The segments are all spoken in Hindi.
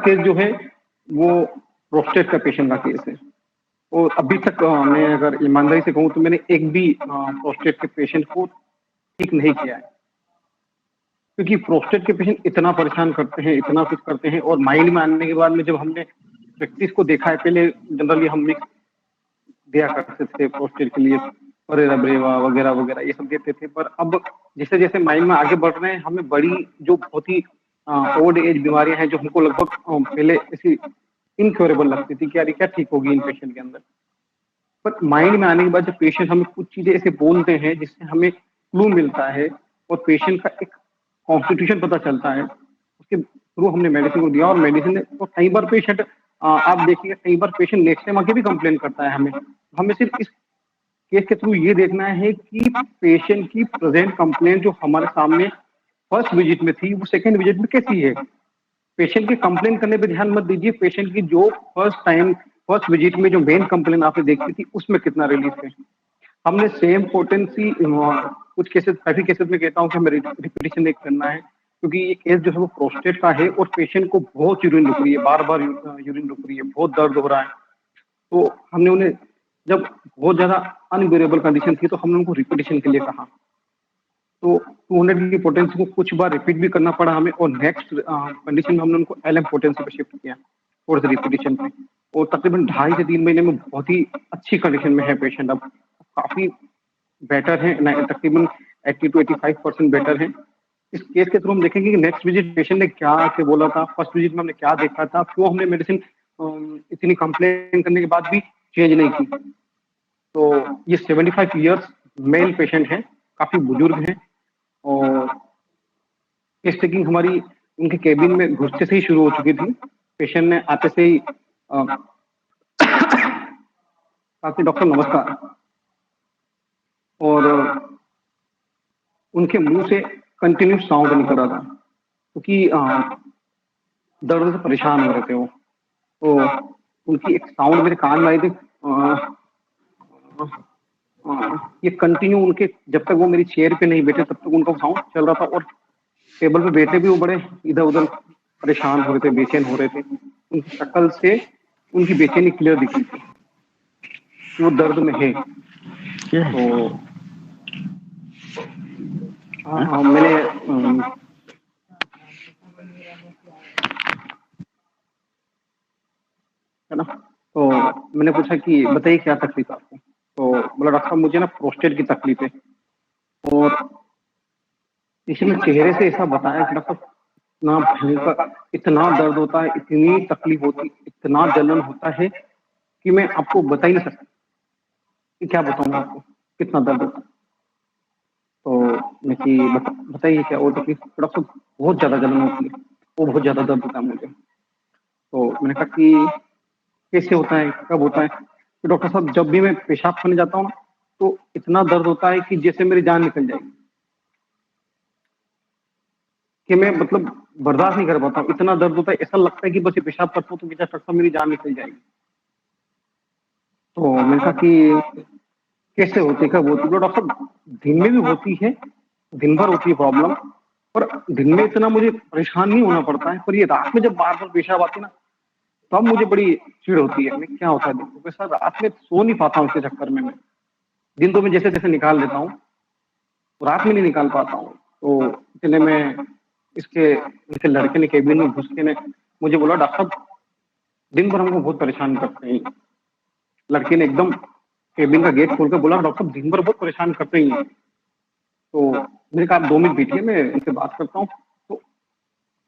केस जो है वो प्रोस्टेट का पेशेंट का केस है। और अभी तक मैं अगर ईमानदारी से कहूँ तो मैंने एक भी प्रोस्टेट के पेशेंट को ठीक नहीं किया है, क्योंकि प्रोस्टेट के पेशेंट इतना परेशान करते हैं, इतना कुछ करते हैं, और माइंड में आने के बाद में जब हमने प्रैक्टिस को देखा है, पहले जनरली हम मिक्स दिया करते थे प्रोस्टेट के लिए, परेराब्रेवा वगैरह वगैरह ये सब देते थे, पर अब जैसे जैसे माइंड में आगे बढ़ रहे हैं, हमें बड़ी जो बहुत ही ओल्ड एज बीमारियां हैं जो हमको लगभग पहले ऐसी इनक्योरेबल लगती थी कि यार क्या ठीक होगी इन पेशेंट के अंदर, पर माइंड में आने के बाद जब पेशेंट हमें कुछ चीजें ऐसे बोलते हैं जिससे हमें क्लू मिलता है और पेशेंट का एक कॉन्स्टिट्यूशन पता चलता है, उसके थ्रू हमने मेडिसिन को दिया। और मेडिसिन ने तो कई बार पेशेंट आप देखिए कई बार पेशेंट नेक्स्ट टाइम आके भी कंप्लेन करता है हमें सिर्फ इस केस के थ्रू ये देखना है कि पेशेंट की प्रेजेंट कंप्लेन जो हमारे सामने फर्स्ट विजिट में थी वो सेकंड विजिट में कैसी है। पेशेंट की कंप्लेन करने पे ध्यान मत दीजिए, पेशेंट की जो फर्स्ट विजिट में जो मेन कंप्लेन आपने देखी थी उसमें कितना रिलीफ है। हमने सेम पोटेंसी कुछ केसेस, काफी केसेस में कहता हूँ कि हमें रिपीटेशन नहीं करना है, क्योंकि ये केस जो है वो प्रोस्टेट का है और पेशेंट को बहुत यूरिन रुक रही है, बार बार यूरिन रुक रही है, बहुत दर्द हो रहा है। तो हमने उन्हें जब बहुत ज्यादा अनबियरेबल कंडीशन थी तो हमने उनको रिपीटेशन के लिए कहा, तो 200 की पोटेंसी को कुछ बार रिपीट भी करना पड़ा हमें, और नेक्स्ट कंडीशन में हमने उनको LM पोटेंसी पे शिफ्ट किया और रिपीटेशन पे, और तकरीबन 2.5 से 3 महीने में बहुत ही अच्छी कंडीशन में है पेशेंट, अब काफी बेटर है, तकरीबन 80 to 85% बेटर है। इस केस के थ्रू हम देखेंगे कि नेक्स्ट विजिट पेशेंट ने क्या आके बोला था, फर्स्ट विजिट में हमने क्या देखा था, क्यों हमने मेडिसिन इतनी कंप्लेन करने के बाद भी चेंज नहीं की। तो ये 75 ईयर्स मेल पेशेंट है, काफी बुजुर्ग हैं, और केस टेकिंग हमारी उनके केबिन में घुसते से ही शुरू हो चुकी थी। पेशेंट ने आते से ही काफी डॉक्टर नमस्कार, और उनके मुंह से कंटिन्यू साउंड निकल रहा था, क्योंकि दर्द से परेशान हो रहे थे वो। तो उनकी एक साउंड मेरे कान में आई थी, ये कंटिन्यू उनके, जब तक वो मेरी चेयर पे नहीं बैठे तब तक उनका साउंड चल रहा था, और टेबल पे बैठे भी वो बड़े इधर उधर परेशान हो रहे थे, बेचैन हो रहे थे। उनकी शक्ल से उनकी बेचैनी क्लियर दिखी थी कि वो दर्द में है। तो हाँ, मैंने है ना, तो मैंने पूछा कि बताइए क्या तकलीफ है आपको, तो बोला डॉक्टर साहब मुझे ना प्रोस्टेट की तकलीफ है, और इसने चेहरे से ऐसा बताया कि डॉक्टर इतना भयंकर, इतना दर्द होता है, इतनी तकलीफ होती, इतना जलन होता है कि मैं आपको बता ही नहीं सकता कि क्या बताऊं आपको कितना दर्द होता है। तो मैं कि बताइए क्या वो तकलीफ, डॉक्टर बहुत ज्यादा जलन होती है, वो बहुत ज्यादा दर्द होता है मुझे। तो मैंने कहा कि कैसे होता है, कब होता है, तो डॉक्टर साहब जब भी मैं पेशाब करने जाता हूँ ना तो इतना दर्द होता है कि जैसे मेरी जान निकल जाएगी, कि मैं मतलब बर्दाश्त नहीं कर पाता हूँ, इतना दर्द होता है, ऐसा लगता है कि बस ये पेशाब करता हूँ तो क्या डॉक्टर साहब मेरी जान निकल जाएगी। तो मैंने कहा कि कैसे होती है, कब होती है, तो डॉक्टर साहब दिन में भी होती है, दिन भर होती है प्रॉब्लम, पर दिन में इतना मुझे परेशान नहीं होना पड़ता है, पर ये रात में जब बार बार पेशाब आती है ना तब मुझे बड़ी चिढ़ होती है। मैं क्या होता है देखो सर, रात में सो नहीं पाता हूँ इसके चक्कर में, मैं दिन तो मैं जैसे जैसे निकाल लेता हूँ, रात में नहीं निकाल पाता हूँ। तो इसलिए मैं इसके लड़के ने केबिन में घुस के ने मुझे बोला डॉक्टर साहब दिन भर हमको बहुत परेशान करते हैं। लड़के ने एकदम केबिन का गेट खोल कर बोला डॉक्टर साहब दिन भर बहुत परेशान करते हैं। तो मैंने कहा 2 मिनट बैठिए, मैं इनसे बात करता हूँ। तो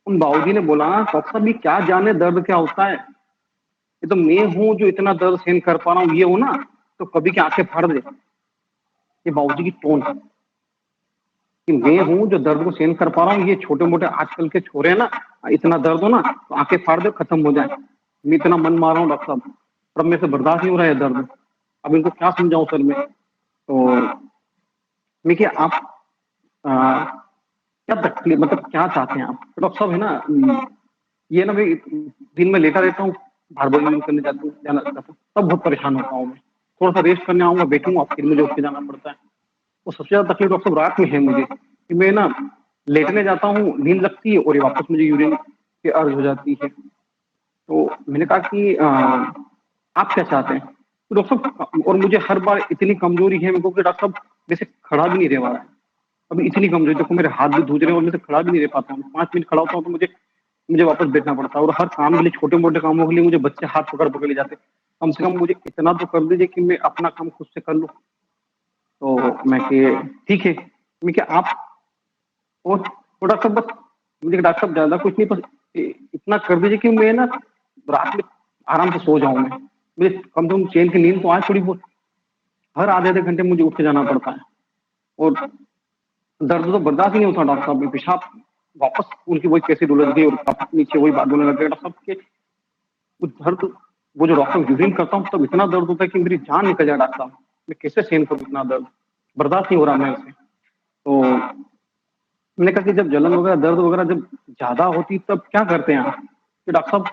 उन बाबूजी ने बोला डॉक्टर साहब ये क्या जाने दर्द क्या होता है, ये तो मैं हूँ जो इतना दर्द सहन कर पा रहा हूँ, ये हो ना तो कभी की आंखें फाड़ दे। ये बाबूजी की टोन है कि मैं हूँ जो दर्द को सहन कर पा रहा हूँ, ये छोटे मोटे आजकल के छोरे ना इतना दर्द हो ना तो आंखें फाड़ दे, खत्म हो जाए। मैं इतना मन मार रहा हूँ डॉक्टर साहब, पर मेरे से बर्दाश्त नहीं हो रहा है दर्द, अब इनको क्या समझाऊं सर मैं। तो मैं क्या आप क्या तकलीफ, मतलब क्या चाहते हैं आप, तो डॉक्टर साहब है ना ये ना मैं दिन में लेटा रहता हूँ, बार बार यूज करने जाना चाहता हूँ, तब बहुत परेशान होता हूँ। मैं थोड़ा सा रेस्ट करने आऊंगा, बैठूंगा, फिर मुझे उठ के जाना पड़ता है। तो सबसे ज्यादा तकलीफ डॉक्टर साहब रात में है मुझे, कि मैं ना लेटने जाता हूँ, नींद लगती है और ये वापस मुझे यूरिन की अर्ज हो जाती है। तो मैंने कहा कि आप क्या चाहते हैं? तो डॉक्टर साहब, और मुझे हर बार इतनी कमजोरी है मेरे को कि डॉक्टर साहब वैसे खड़ा भी नहीं रह पा रहा है। अभी इतनी कमजोरी, देखो मेरे हाथ भी धूज रहे हैं और मैं से खड़ा भी नहीं रह पाता हूँ। 5 मिनट खड़ा होता हूँ तो मुझे मुझे वापस बैठना पड़ता है, और हर काम के लिए, छोटे मोटे कामों के लिए मुझे बच्चे हाथ पकड़ पकड़ ले जाते हैं। कम से कम मुझे इतना तो कर दीजिए कि मैं अपना काम खुद से कर लूँ। तो मैं कि ठीक है, मैं क्या आप, और थोड़ा सा बस, मुझे डॉक्टर साहब ज्यादा कुछ नहीं, बस इतना कर दीजिए कि मैं ना रात में आराम से सो जाऊं। मैं मुझे कम से कम चैन की नींद तो आज थोड़ी बहुत। हर आधे आधे घंटे मुझे उठ के जाना पड़ता है, और दर्द तो बर्दाश्त ही नहीं होता डॉक्टर साहब। पेशाब वापस उनकी वही कैसे डुलस गई, और वापस नीचे वही बात बोलने लग गए डॉक्टर साहब के। वो दर्द, वो जो डॉक्टर यूरिन करता हूँ तब इतना दर्द होता है कि मेरी जान निकल जाए डॉक्टर साहब। मैं कैसे सहन करूँ इतना दर्द, बर्दाश्त नहीं हो रहा मैं उसे। तो मैंने कहा कि जब जलन वगैरह, दर्द वगैरह जब ज्यादा होती तब क्या करते हैं आप? कि डॉक्टर साहब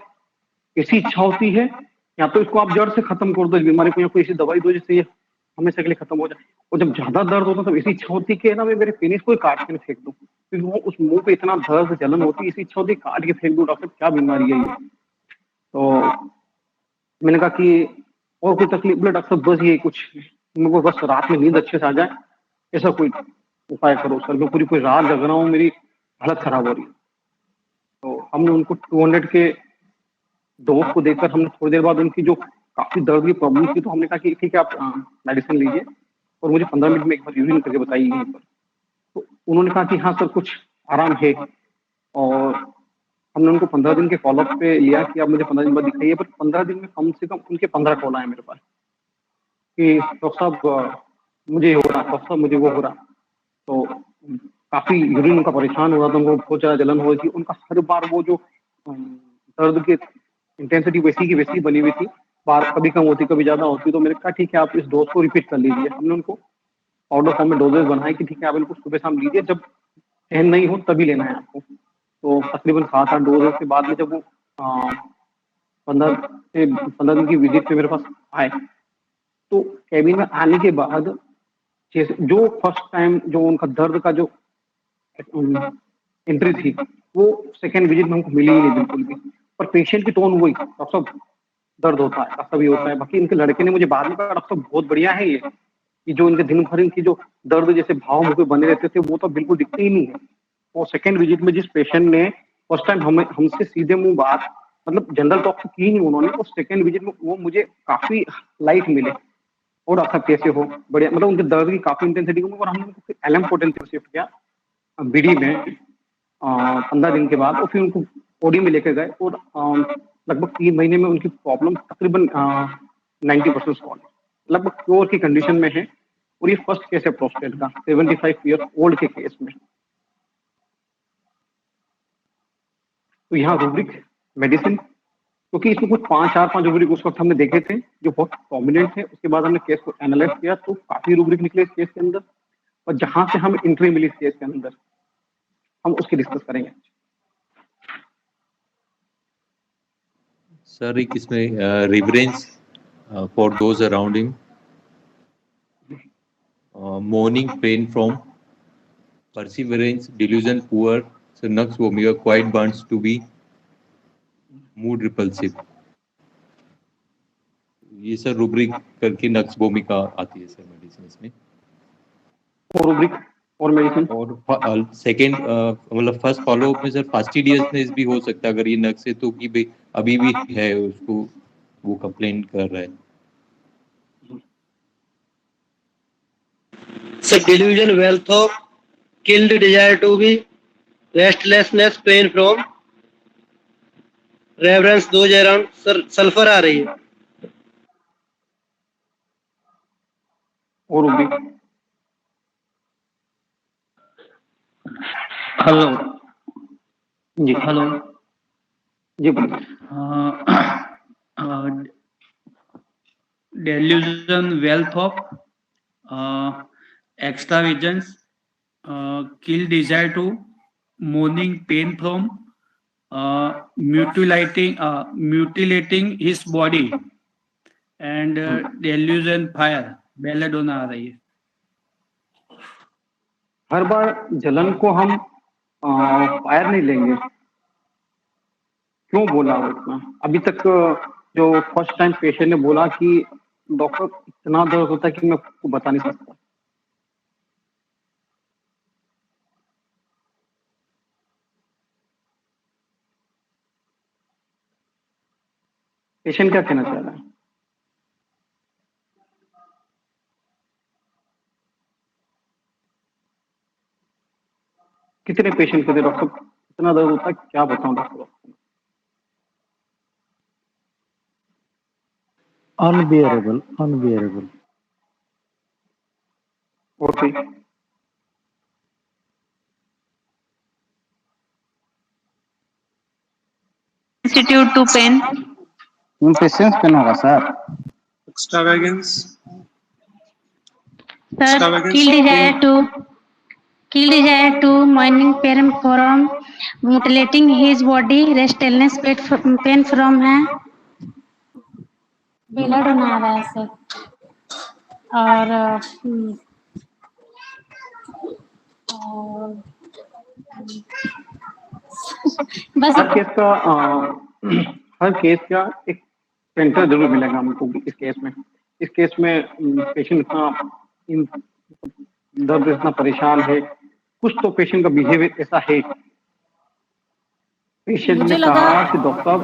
ऐसी इच्छा होती है, या तो इसको आप जड़ से खत्म कर दो इस बीमारी को, या कोई ऐसी दवाई दो जिससे ये हमेशा के लिए खत्म हो जाए। और जब ज्यादा दर्द होता है तब ऐसी इच्छा होती है कि ना मैं मेरे पेनिस को ही काट के फेंक दूं, क्योंकि वो उस मुंह पे इतना दर्द जलन होती है, ऐसी इच्छा होती है काट के फेंक दूं। डॉक्टर क्या बीमारी है ये? तो मैंने कहा कि और कोई तकलीफ? बोले डॉक्टर साहब बस ये कुछ, मेरे को बस रात में नींद अच्छे से आ जाए, ऐसा कोई उपाय करो सर। मैं पूरी पूरी रात जग रहा हूँ, मेरी हालत खराब हो रही है। तो हमने उनको 200 के डोज को देकर, हमने थोड़ी देर बाद उनकी जो काफी दर्द की प्रॉब्लम थी, तो हमने कहा कि ठीक है आप मेडिसिन लीजिए, और मुझे 15 मिनट में एक बार यूरिन करके बताइए यहीं पर। तो उन्होंने कहा कि हाँ सर कुछ आराम है, और हमने उनको 15 दिन के फॉलोअप पे लिया कि आप मुझे 15 दिन बाद दिखाइए। पर 15 दिन में कम से कम उनके 15 कॉल आए मेरे पास कि डॉक्टर साहब मुझे ये हो रहा, डॉक्टर साहब मुझे वो हो रहा। तो काफी यूरिन उनका परेशान हो रहा था, उनको बहुत ज्यादा जलन हो रही थी। उनका हर बार वो जो दर्द की इंटेंसिटी वैसी की वैसी बनी हुई थी, बार कभी कम होती कभी ज्यादा होती। तो मैंने कहा ठीक है आप इस डोज को रिपीट कर लीजिए। हमने उनको पाउडर फॉर्म में डोजेस बनाए कि ठीक है आप इनको सुबह शाम लीजिए, जब सहन नहीं हो तभी लेना है आपको। तो तकरीबन 7-8 डोजेस के बाद में जब वो 15 दिन की विजिट पे मेरे पास आए, तो केबिन में आने के बाद जो फर्स्ट टाइम जो उनका दर्द का जो एंट्री थी, वो सेकेंड विजिट में हमको मिली ही नहीं बिल्कुल भी। पर पेशेंट की टोन वही, डॉक्टर साहब दर्द होता है, डॉक्टर साहब ये होता है। बाकी इनके लड़के ने मुझे बाद में कहा डॉक्टर साहब बहुत बढ़िया है ये, कि जो इनके दिन भर इनकी जो दर्द जैसे भाव मुझे बने रहते थे वो तो बिल्कुल दिखते ही नहीं है। और सेकेंड विजिट में जिस पेशेंट ने फर्स्ट टाइम हमें हमसे सीधे मुंह बात, मतलब जनरल टॉक तो की नहीं उन्होंने, और सेकेंड विजिट में वो मुझे काफी लाइट मिले। और डॉक्टर साहब कैसे हो, बढ़िया, मतलब उनके दर्द की काफी इंटेंसिटी को, और हमने उनको फिर एलएम पोटेंशियल शिफ्ट किया बीडी में 15 दिन के बाद। और फिर उनको ओडी में लेकर गए, और लगभग 3 महीने में उनकी प्रॉब्लम तकरीबन 90% सॉल्व, लगभग क्योर की कंडीशन में है। और ये फर्स्ट केस है प्रोस्टेट का 75 ईयर ओल्ड के केस में। तो यहाँ रूब्रिक मेडिसिन, क्योंकि इसमें कुछ 4-5 रूब्रिक उस वक्त हमने देखे थे जो बहुत प्रोमिनेंट थे। उसके बाद हमने केस को एनालाइज किया तो काफी रूब्रिक निकले इस केस के अंदर, और जहां से हमें एंट्री मिली इस केस के अंदर हम उसकी डिस्कस करेंगे। सर एक इसमें reverence for those around him, morning pain from perseverance, delusion, poor, so nux vomica, quiet burns to be mood repulsive. ये सर रूब्रिक करके नक्स भूमिका आती है सर मेडिसिन इसमें। और रूब्रिक और मेडिसिन, और सेकेंड मतलब फर्स्ट फॉलोअप में सर फास्टिडियसनेस भी हो सकता है अगर ये नक्स है तो, कि भाई अभी भी है उसको, वो कंप्लेन कर रहा है। So delusion, wealth of, killed desire to be, restlessness, pain from, reverence those around. Sir sulphur आ रही है। और rubric. Hello ji hello ji बोलिए। delusion, wealth of, extravagance, kill desire to, mourning pain from, mutilating his body, and delusion fire, belladonna आ रही है। हर बार जलन को हम फायर नहीं लेंगे, क्यों बोला वो इतना? अभी तक जो फर्स्ट टाइम पेशेंट ने बोला कि डॉक्टर इतना दर्द होता है कि मैं आपको बता नहीं सकता। पेशेंट क्या कहना चाह रहा है? कितने पेशेंट कहते डॉक्टर इतना दर्द होता है, क्या बताऊं डॉक्टर? Unbearable, unbearable. और कोई? Sensitive to pain. Impatience pain होगा sir. Extravagance. Sir, kill desire to morning pain from mutilating his body, restlessness, pain from है, ब्लड होना आ रहा है सर, और बस हर केस का एक सेंटर जरूर मिलेगा हमको इस केस में। इस केस में पेशेंट इतना दर्द इतना परेशान है, कुछ तो पेशेंट का बिहेवियर ऐसा है। पेशेंट ने कहा कि डॉक्टर,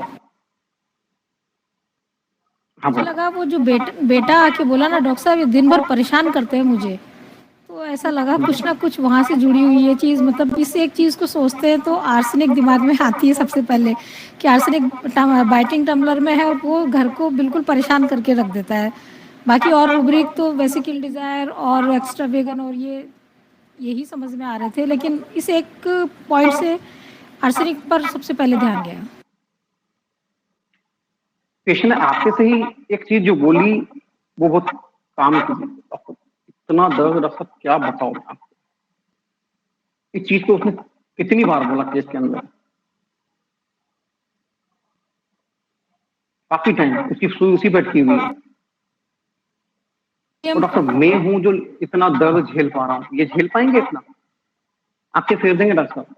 मुझे लगा वो जो बेटा आके बोला ना डॉक्टर साहब ये दिन भर परेशान करते हैं मुझे, तो ऐसा लगा कुछ ना कुछ वहाँ से जुड़ी हुई ये चीज़। मतलब इस एक चीज़ को सोचते हैं तो आर्सेनिक दिमाग में आती है सबसे पहले कि आर्सेनिक बाइटिंग टम्बलर में है और वो घर को बिल्कुल परेशान करके रख देता है। बाकी और रुब्रिक तो वैसे किल डिज़ायर और एक्स्ट्रा वेगन और ये यही समझ में आ रहे थे, लेकिन इस एक पॉइंट से आर्सेनिक पर सबसे पहले ध्यान गया। पेशेंट ने आपके से ही एक चीज जो बोली वो बहुत काम की। डॉक्टर इतना दर्द, डॉक्टर क्या बताओ मैं आपको। इस चीज को उसने कितनी बार बोला केस के अंदर, काफी टाइम उसकी सुई उसी बैठी हुई है। तो डॉक्टर मैं हूं जो इतना दर्द झेल पा रहा हूँ, ये झेल पाएंगे इतना? आपके फेर देंगे डॉक्टर साहब?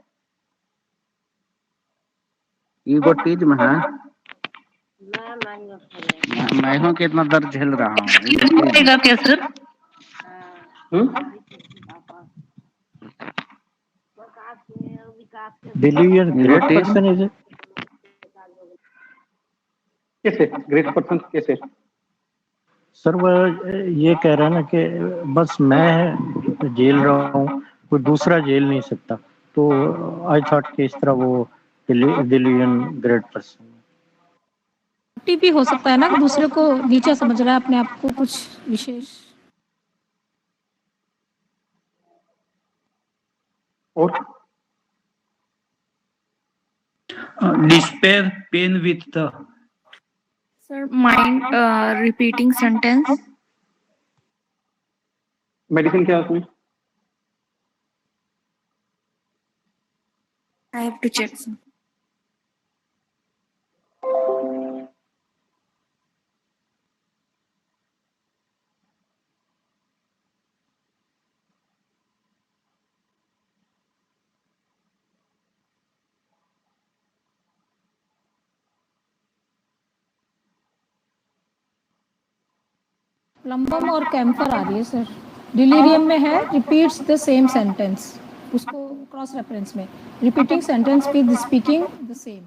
ईगो टीज में है। मैं हूँ कि इतना दर्द झेल रहा हूँ। क्या sir? Delusion, great person is it? कैसे ग्रेट पर्सन कैसे? सर वो ये कह रहा है ना कि बस मैं झेल रहा हूँ, कोई दूसरा झेल नहीं सकता। तो आई थॉट कि इस तरह वो डिल्यूजन ग्रेट पर्सन भी हो सकता है ना कि दूसरे को नीचा समझ रहा है, अपने आप को कुछ विशेष। और despair, pain with the Sir, mind repeating sentence. Medicine क्या है उसमें? I have to check, sir. Lambam और कैम्फर आ रही है सर, डिलीरियम में है, रिपीट्स द सेम सेंटेंस, उसको क्रॉस रेफरेंस में repeating sentence with speaking the same.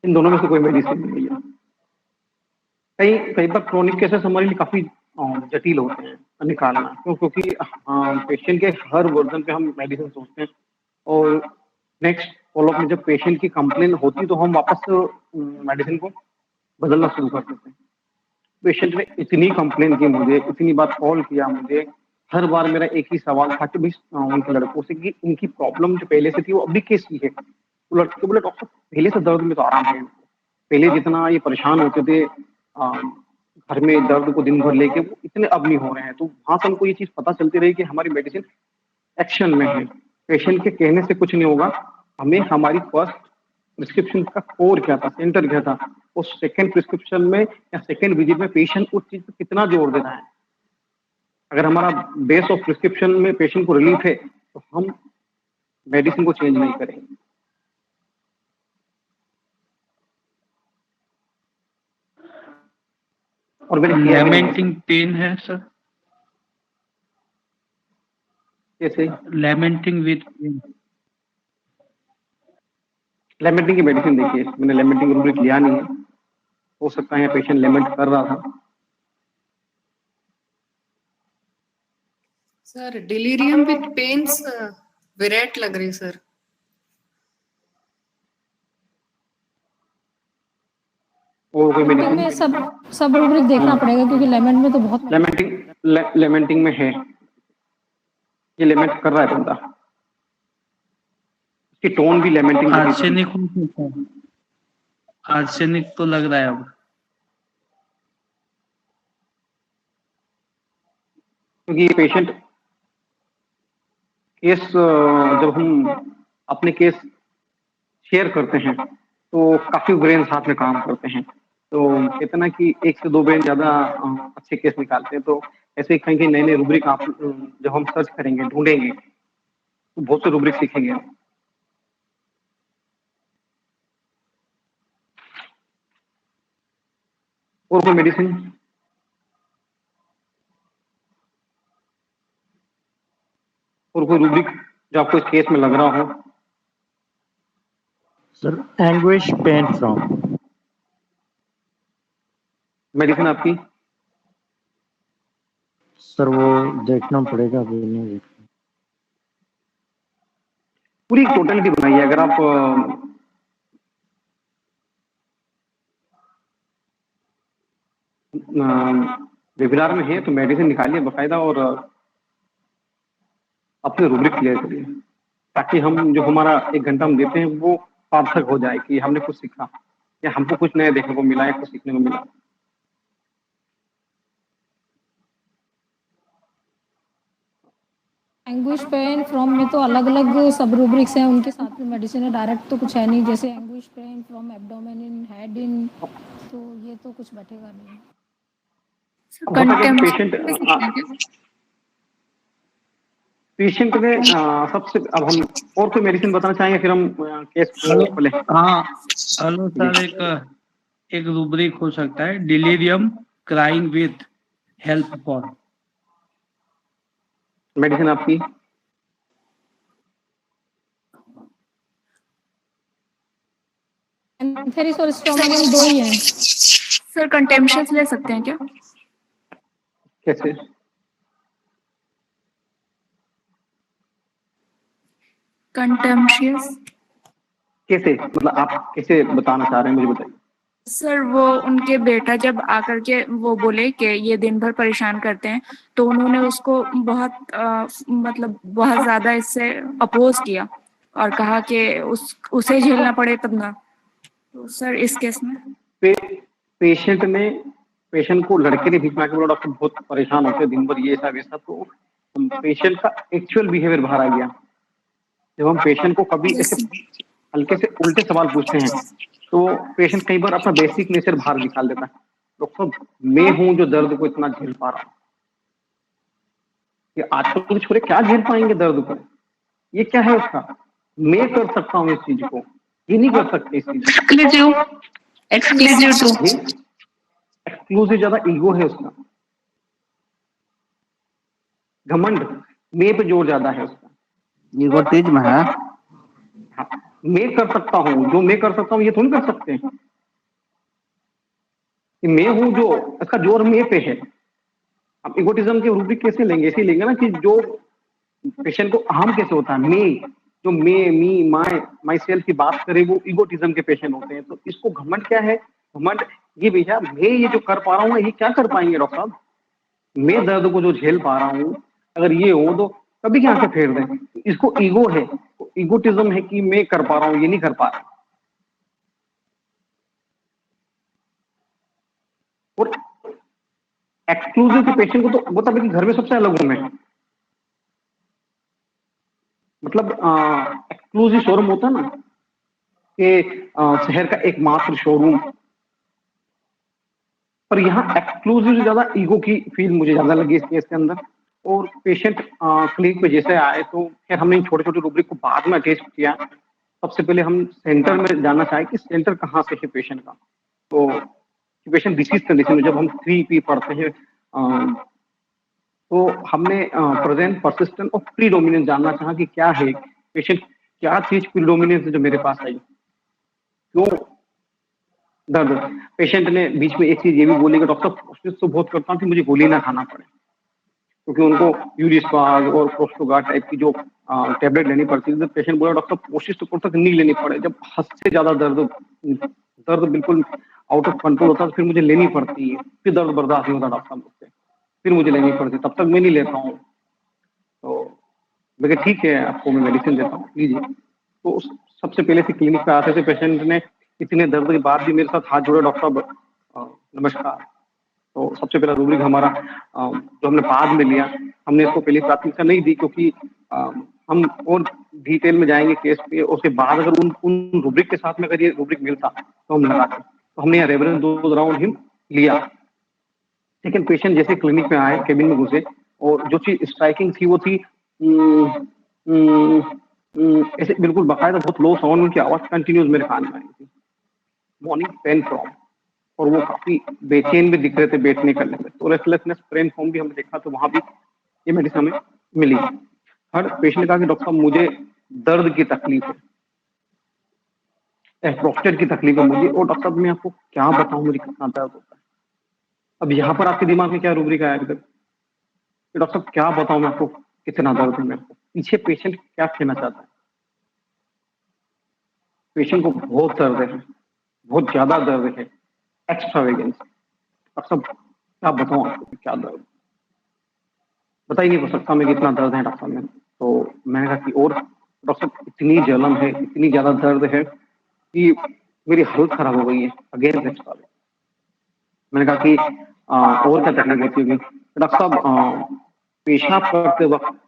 इन दोनों में से कोई मेडिसिन नहीं है। कई बार क्रोनिक केसेस हमारे लिए काफी जटिल होते हैं निकालना, क्योंकि पेशेंट के हर वर्जन पे हम मेडिसिन सोचते हैं और नेक्स्ट फॉलोअप में जब पेशेंट की कंप्लेन होती तो हम वापस मेडिसिन को बदलना शुरू कर देते हैं। पेशेंट ने इतनी कंप्लेन की मुझे, इतनी बार कॉल किया मुझे, हर बार मेरा एक ही सवाल था कि उनके लड़कों से कि उनकी प्रॉब्लम जो पहले से थी वो अभी कैसी है। वो लड़के बोले डॉक्टर पहले से दर्द में तो आराम है, पहले जितना ये परेशान होते थे घर में दर्द को दिन भर लेके, वो इतने अब नहीं हो रहे हैं। तो वहां से हमको ये चीज पता चलती रही कि हमारी मेडिसिन एक्शन में है। पेशेंट के कहने से कुछ नहीं होगा, हमें हमारी फर्स्ट प्रिस्क्रिप्शन का कोर क्या था, सेंटर क्या था, उस सेकंड प्रिस्क्रिप्शन में या सेकंड विजिट में पेशेंट उस चीज पर कितना जोर दे रहा है। अगर हमारा बेस ऑफ प्रिस्क्रिप्शन में पेशेंट को रिलीफ है तो हम मेडिसिन को चेंज नहीं करेंगे। और मैंने किया भी नहीं है। लेमेंटिंग पेन है सर, कैसे? Lamenting with pain. लेमेंटिंग की मेडिसिन देखिए, मैंने लेमेंटिंग रूब्रिक लिया नहीं है, हो सकता है पेशेंट लेमेंट कर रहा था। सर डिलीरियम विथ पेन्स विरेट लग रही सर। और कोई लेमेंटिंग में सब रूब्रिक देखना पड़ेगा क्योंकि लेमेंट में तो बहुत लेमेंटिंग में है, ये लेमेंट कर रहा है बंदा, इसकी टोन भी लेमेंटिंग की आर्सेनिक हो सकता है, आर्सेनिक तो लग रहा है अब। क्योंकि ये पेशेंट केस जब हम अपने केस शेयर करते हैं तो काफी ब्रेन साथ में काम करते हैं, तो कहते ना कि 1 से 2 ब्रेन ज्यादा अच्छे केस निकालते हैं। तो ऐसे ही कहीं नए नए रूब्रिक आप जब हम सर्च करेंगे, ढूंढेंगे, तो बहुत से रूब्रिक सीखेंगे हम। और कोई मेडिसिन? और कोई रूब्रिक जो आपको इस केस में लग रहा हो? Sir anguish pain from. Medicine आपकी? सर वो देखना पड़ेगा, अभी नहीं देखना। पूरी टोटलिटी बनाइए। अगर आप वेबिनार में है तो मेडिसिन निकालिए बकायदा और अपने रूब्रिक क्लियर करिए, ताकि हम जो हमारा 1 घंटा हम देते हैं वो सार्थक हो जाए कि हमने कुछ सीखा या हमको कुछ नया देखने को मिला या कुछ सीखने को मिला। एंग्विश पेन फ्रॉम में तो अलग अलग सब रूब्रिक्स हैं, उनके साथ में मेडिसिन है, डायरेक्ट तो कुछ है नहीं। जैसे anguish pain from abdomen in head in, तो ये तो कुछ बैठेगा नहीं। पेशेंट में सबसे, अब हम और कोई मेडिसिन बताना चाहेंगे फिर हम केस खोलें। हाँ हेलो सर, एक रूब्रिक हो सकता है delirium crying with help for. Medicine आपकी? एंथेरिस और स्ट्रोमानियम 2 ही हैं। सर कंटेम्पशंस ले सकते हैं क्या? कैसे? कंटेम्पशियस कैसे, मतलब आप कैसे बताना चाह रहे हैं, मुझे बताइए। सर वो उनके बेटा जब आकर के वो बोले कि ये दिन भर परेशान करते हैं, तो उन्होंने उसको बहुत मतलब बहुत ज्यादा इससे अपोज किया और कहा कि उसे झेलना पड़े तब ना। तो सर इस केस में पेशेंट को लड़के ने बीच में आके बोला डॉक्टर बहुत परेशान होते हैं दिन भर, ये सब वैसा, तो पेशेंट का एक्चुअल बिहेवियर बाहर आ गया। जब हम पेशेंट को कभी ऐसे हल्के से उल्टे सवाल पूछते हैं तो पेशेंट कई बार अपना बेसिक नेचर बाहर निकाल देता है। डॉक्टर साहब मैं हूं जो दर्द को इतना झेल पा रहा हूं, ये आजकल के छोरे क्या झेल पाएंगे दर्द को, ये क्या है उसका, मैं कर सकता हूँ इस चीज को, ये नहीं कर सकते इस चीज को। एक्सक्लूसिव ज्यादा ईगो है उसका, घमंड, मैं पे जोर ज्यादा है उसका, ईगोटिज्म है। हाँ, मैं कर सकता हूँ, जो मैं कर सकता हूँ ये थोड़ी कर सकते हैं, कि मैं हूं जो, इसका जोर मैं पे है। अब इगोटिज्म के रूब्रिक कैसे लेंगे, ऐसे लेंगे ना कि जो पेशेंट को अहम कैसे होता है, मैं, जो मैं, मी, माई सेल्फ की बात करे वो इगोटिज्म के पेशेंट होते हैं। तो इसको घमंड क्या है, घमंड ये भैया मैं ये जो कर पा रहा हूँ ये क्या कर पाएंगे डॉक्टर साहब, मैं दर्द को जो झेल पा रहा हूँ अगर ये हो तो कभी क्या से फेर दें, इसको ईगो है, इगोटिज्म है कि मैं कर पा रहा हूँ ये नहीं कर पा रहा। और एक्सक्लूसिव के पेशेंट को तो बता कि घर में सबसे अलग हूं मैं, मतलब एक्सक्लूसिव शोरूम होता है ना कि शहर का एकमात्र शोरूम, पर यहाँ एक्सक्लूसिव से ज्यादा ईगो की फील मुझे ज्यादा लगी इस केस के अंदर। और पेशेंट क्लिनिक पे जैसे आए तो खैर हमने छोटे छोटे रूब्रिक को बाद में अटैच किया। सबसे पहले हम सेंटर में जानना चाहे कि सेंटर कहाँ से है पेशेंट का, तो पेशेंट डिसीज कंडीशन में जब हम 3P पढ़ते हैं तो हमने प्रेजेंट, परसिस्टेंट और प्रीडोमिनेंस जानना चाहा कि क्या है पेशेंट, क्या चीज प्रीडोमिनेंस है जो मेरे पास आई, क्यों दर्द। पेशेंट ने बीच में एक चीज ये भी बोली कि डॉक्टर कोशिश तो बहुत करता हूँ कि मुझे गोली ना खाना पड़े, क्योंकि उनको यूरिस्पाज और प्रोस्टोगार्ड टाइप की जो टैबलेट लेनी पड़ती है। तो पेशेंट बोला डॉक्टर कोशिश तो करता नहीं लेनी पड़े, जब हद से ज्यादा दर्द बिल्कुल आउट ऑफ कंट्रोल होता है तो फिर मुझे लेनी पड़ती है, फिर दर्द बर्दाश्त नहीं होता डॉक्टर मुझसे, फिर मुझे लेनी पड़ती, तब तक मैं नहीं लेता हूँ। तो मैं कहा ठीक है आपको मैं मेडिसिन देता हूँ लीजिए। तो सबसे पहले से क्लिनिक पे आते थे पेशेंट ने, इतने दर्द के बाद भी मेरे साथ हाथ जोड़े, डॉक्टर नमस्कार। तो सबसे पहला रूब्रिक हमारा जो हमने बाद में लिया, हमने इसको पहले प्राथमिकता नहीं दी क्योंकि हम और डिटेल में जाएंगे केस पे, उसके बाद अगर उन रूब्रिक के साथ में अगर ये रूब्रिक मिलता तो हम लगाते। तो हमने यहाँ रेफरेंस 2 राउंड ही लिया। लेकिन पेशेंट जैसे क्लिनिक में आए, केबिन में घुसे, और जो चीज स्ट्राइकिंग थी वो थी ऐसे बिल्कुल बाकायदा बहुत लो साउंड, उनकी आवाज कंटिन्यूस मेरे कान में आई थी, मॉर्निंग पेन फ्रॉम, और वो काफी बेचैन भी दिख रहे थे बैठने करने में। तो रेस्टलेसनेस पेन फॉर्म भी हमने देखा, तो वहां भी ये मेडिसिन हमें मिली। हर पेशेंट ने कहा कि डॉक्टर साहब मुझे दर्द की तकलीफ है, प्रोस्टेट की तकलीफ है मुझे, और डॉक्टर साहब मैं आपको क्या बताऊं मुझे कितना दर्द होता है। अब यहाँ पर आपके दिमाग में क्या रूब्रिक आया अभी तक, डॉक्टर साहब क्या बताऊं मैं आपको कितना दर्द है मेरे को। पीछे पेशेंट क्या कहना चाहता है, पेशेंट को बहुत दर्द है, बहुत ज्यादा दर्द है, एक्स्ट्रावेगेंस। डॉक्टर साहब क्या बताऊं आपको क्या दर्द, बता ही नहीं सकता मैं कितना दर्द है डॉक्टर साहब में। तो मैंने कहा कि और डॉक्टर साहब इतनी जलन है, इतनी ज्यादा दर्द है कि मेरी हालत खराब हो गई है, अगेन एक्स्ट्रावेगेंस। मैंने कहा कि और क्या तकलीफ होती होगी। डॉक्टर साहब पेशाब करते वक्त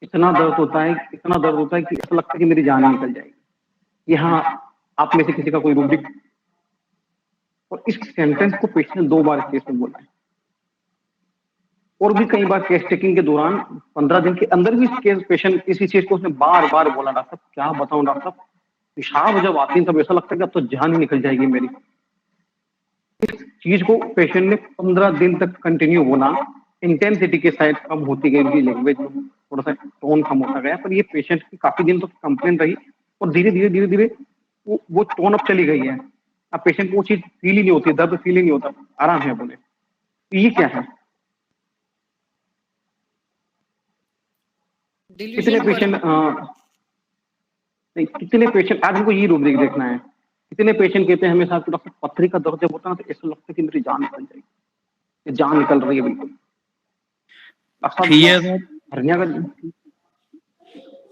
इतना दर्द होता है, इतना दर्द होता है कि ऐसा लगता है कि मेरी जान निकल जाएगी। यहाँ आप में से किसी का कोई रूब्रिक, और इस सेंटेंस को पेशेंट ने 2 बार केस में बोला है, और भी कई बार केस टेकिंग के दौरान 15 दिन के अंदर भी केस पेशेंट इसी चीज को उसने बार बार बोला, डॉक्टर साहब क्या बताऊं डॉक्टर साहब, पेशाब जब आती है तब ऐसा लगता है कि अब तो जान ही निकल जाएगी मेरी। इस चीज को पेशेंट ने 15 दिन तक कंटिन्यू बोला। इंटेंसिटी के साइड कम होती गई, उनकी लैंग्वेज में थोड़ा सा टोन कम होता गया, पर ये पेशेंट की काफी दिन तक कंप्लेंट रही, और धीरे धीरे वो टोन अप चली गई है। अब पेशेंट को वो चीज फील ही नहीं होती, दर्द फील ही नहीं होता, आराम है बोले। तो ये क्या है, कितने पेशेंट आज हमको ये रूब्रिक देखना है। कितने पेशेंट कहते हैं हमेशा कि डॉक्टर पथरी का दर्द जब होता है तो ऐसा लगता है कि मेरी जान निकल जाएगी, जान निकल रही है बिल्कुल। हर्निया का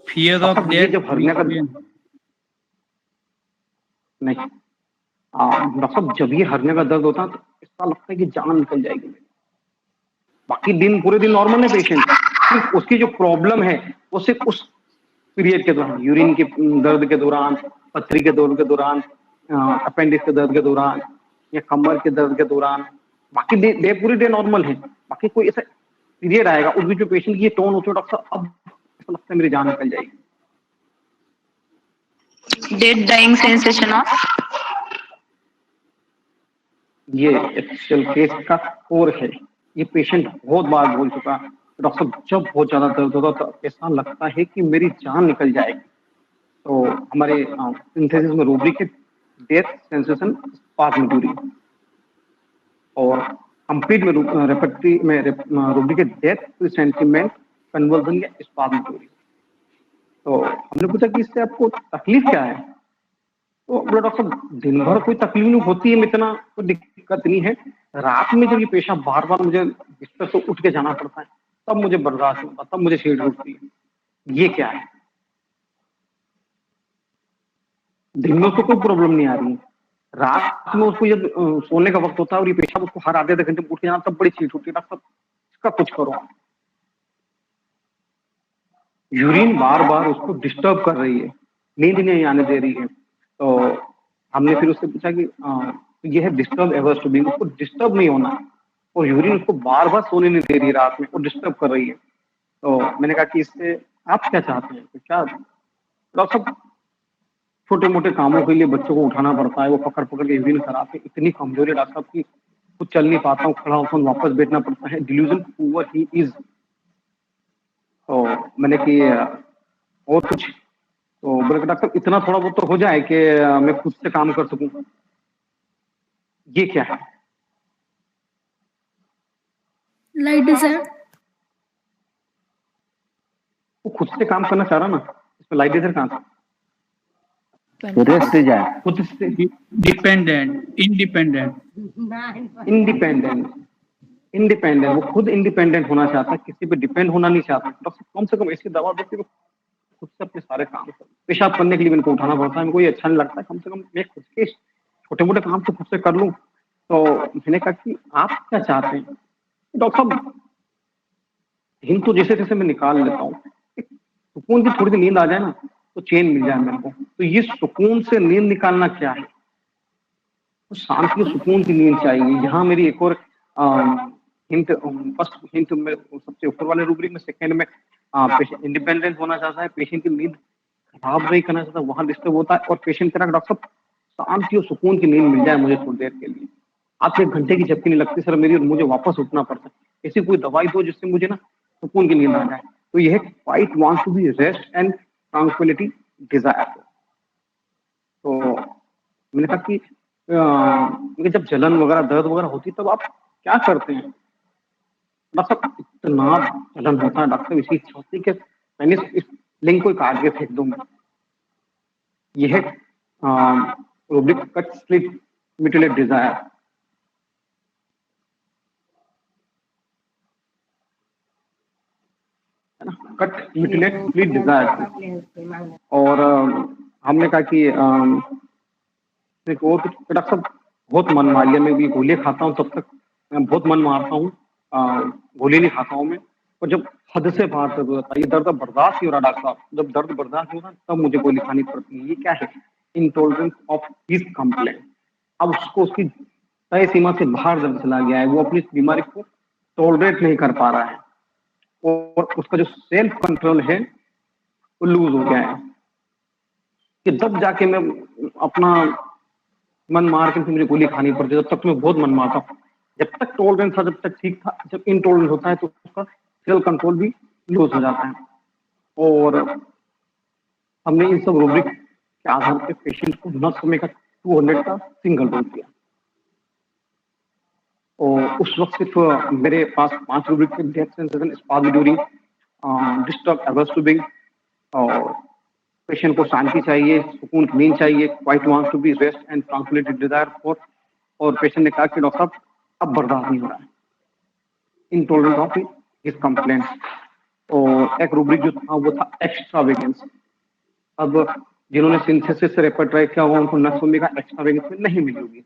फियर ऑफ डेथ, जब हर्निया का नहीं डॉक्टर साहब जब ये हर्निया का दर्द होता है तो ऐसा लगता है कि जान निकल जाएगी मेरी। बाकी दिन पूरे दिन नॉर्मल है पेशेंट, सिर्फ उसकी जो प्रॉब्लम है वो सिर्फ उस पीरियड के दौरान, यूरिन के दर्द के दौरान, पथरी के दर्द के दौरान, अपेंडिक्स के दर्द के दौरान, या कमर के दर्द के दौरान, बाकी डे पूरी डे नॉर्मल है। बाकी कोई ऐसा पीरियड आएगा उस बीच में पेशेंट की ये टोन होती है, डॉक्टर साहब अब ऐसा लगता है मेरी जान निकल जाएगी। डेड डाइंग सेंसेशन ऑफ, ये एक्चुअल केस का कोर है। ये पेशेंट बहुत बार बोल चुका, डॉक्टर साहब जब बहुत ज्यादा दर्द होता तो ऐसा लगता है कि मेरी जान निकल जाएगी। तो हमारे सिंथेसिस में रूब्रिक है डेथ सेंसेशन स्पाज्मेटोरी, और कंप्लीट में रेपर्टरी में रूब्रिक है डेथ प्रीसेंटिमेंट कन्वर्जन या स्पाज्मेटोरी। तो हमने पूछा कि इससे आपको तकलीफ क्या है, तो डॉक्टर साहब दिन भर कोई तकलीफ नहीं होती है, इतना कोई दिक्कत नहीं है, रात में जब ये पेशेंट बार बार मुझे बिस्तर से उठ के जाना पड़ता है तब मुझे बर्दाश्त होता, तब मुझे सीट उठती है। ये क्या है, दिन में उसको कोई प्रॉब्लम नहीं आ रही है, रात में उसको जब सोने का वक्त होता है और ये पेशेंट उसको हर आधे घंटे में उठ के जाना तब बड़ी सीट उठती है। डॉक्टर साहब इसका कुछ करो। यूरिन बार बार उसको डिस्टर्ब कर रही है, नींद नहीं आने दे रही है। तो हमने फिर उससे पूछा कि ये है डिस्टर्ब एवर्स टू बी, उसको डिस्टर्ब नहीं होना, और यूरिन उसको बार बार सोने नहीं दे रही है रात में और डिस्टर्ब कर रही है। तो मैंने कहा कि इससे आप क्या चाहते हैं, तो क्या डॉक्टर साहब छोटे मोटे कामों के लिए बच्चों को उठाना पड़ता है, वो पकड़ पकड़ के यूरिन कराते, इतनी कमजोरी डॉक्टर साहब की कुछ चल नहीं पाता हूँ, खड़ा होता हूँ, वापस बैठना पड़ता है, डिल्यूजन पुअर ही इज। तो मैंने कि और कुछ, तो बोले कि डॉक्टर इतना थोड़ा बहुत तो हो जाए कि मैं खुद से काम कर सकूं, ये क्या है? लाइट डिजायर, वो खुद से काम करना चाह रहा ना, इसमें लाइट डिजायर कहाँ से? रेस्ट डिजायर, खुद से डिपेंडेंट, इंडिपेंडेंट, इंडिपेंडेंट, वो खुद इंडिपेंडेंट होना चाहता है, किसी पे डिपेंड होना नहीं चाहता। डॉक्टर कम से कम ऐसी दवा दो कि वो खुद से अपने सारे काम कर। पेशाब करने के लिए इनको उठाना पड़ता है, इनको ये अच्छा नहीं लगता है, कम से कम मैं खुद के छोटे मोटे काम तो खुद से कर लूं। तो मैंने कहा कि आप क्या चाहते हैं डॉक्टर साहब? हिंद तो जैसे जैसे मैं निकाल लेता हूँ, सुकून की थोड़ी सी नींद आ जाए ना तो चैन मिल जाए मेरे को। तो ये सुकून से नींद निकालना क्या है? तो शांति और सुकून की नींद चाहिए। यहाँ मेरी एक और हिंट, फर्स्ट हिंट में सबसे ऊपर वाले रूब्रिक में, सेकंड में पेशेंट इंडिपेंडेंट होना चाहता है, पेशेंट की नींद खराब नहीं करना चाहता, वहां डिस्टर्ब होता है, और पेशेंट कह रहा है डॉक्टर साहब शांति और सुकून की नींद मिल जाए मुझे थोड़ी देर के लिए, आपसे 1 घंटे की झपकी नहीं लगती सर मेरी, और मुझे वापस उठना पड़ता है, ऐसी कोई दवाई दो जिससे मुझे ना सुकून की नींद आ जाए। तो यह quite wants to be rest and tranquillity desire. तो मैंने कहा कि जब जलन वगैरह दर्द वगैरह होती तब आप क्या करते हैं? डॉक्टर साहब इतना जलन होता है डॉक्टर, इसी इच्छा होती कि मैंने इस लिंक को काट के फेंक दूंगा। यह rubric cut slit mutilate desire. है ना, कट म्यूटिलेट स्लिट डिजायर। और हमने कहा कि और कुछ डॉक्टर साहब बहुत मन मार लिया, मैं भी गोलियां खाता हूँ तब तक मैं बहुत मन मारता हूँ, गोली नहीं खाता हूँ मैं, और जब हद से बाहर दर्द होता है, ये दर्द बर्दाश्त नहीं हो रहा डॉक्टर साहब, जब दर्द बर्दाश्त नहीं हो रहा तब मुझे गोली खानी पड़ती है। ये क्या है? Intolerance of his complaint. अब उसको उसकी तय सीमा से बाहर दर्द चला गया है, वो अपनी बीमारी को टॉलरेट नहीं कर पा रहा है, और उसका जो सेल्फ कंट्रोल है वो लूज हो गया है, कि जब जाके मैं अपना मन मार के मुझे गोली खानी पड़ती है, जब तक मैं बहुत मन मारता हूँ। जब तक टॉलरेंस था जब तक ठीक था, जब इनटॉलरेंस होता है तो उसका सेल्फ कंट्रोल भी लूज हो जाता है। और हमने इन सब रूब्रिक के आधार पे पेशेंट को नर्स ओमेगा 200 का सिंगल डोज दिया, और उस वक्त सिर्फ मेरे पास 5 रूब्रिक थे: death sensation, spasm during, disturb एवर्स, और पेशेंट को शांति चाहिए, सुकून की नींद चाहिए, quite wants to be rest and tranquillity desire for. और पेशेंट ने कहा कि डॉक्टर साहब अब बर्दाश्त नहीं हो रहा है, इंटॉलरेंस ऑफ हिज कंप्लेंट। और एक रूब्रिक जो था वो था एक्स्ट्रावेगेंस। अब जिन्होंने सिंथेसिस से रेपर ट्राई किया होगा उनको नर्स ओमेगा एक्स्ट्रावेगेंस में नहीं मिली होगी।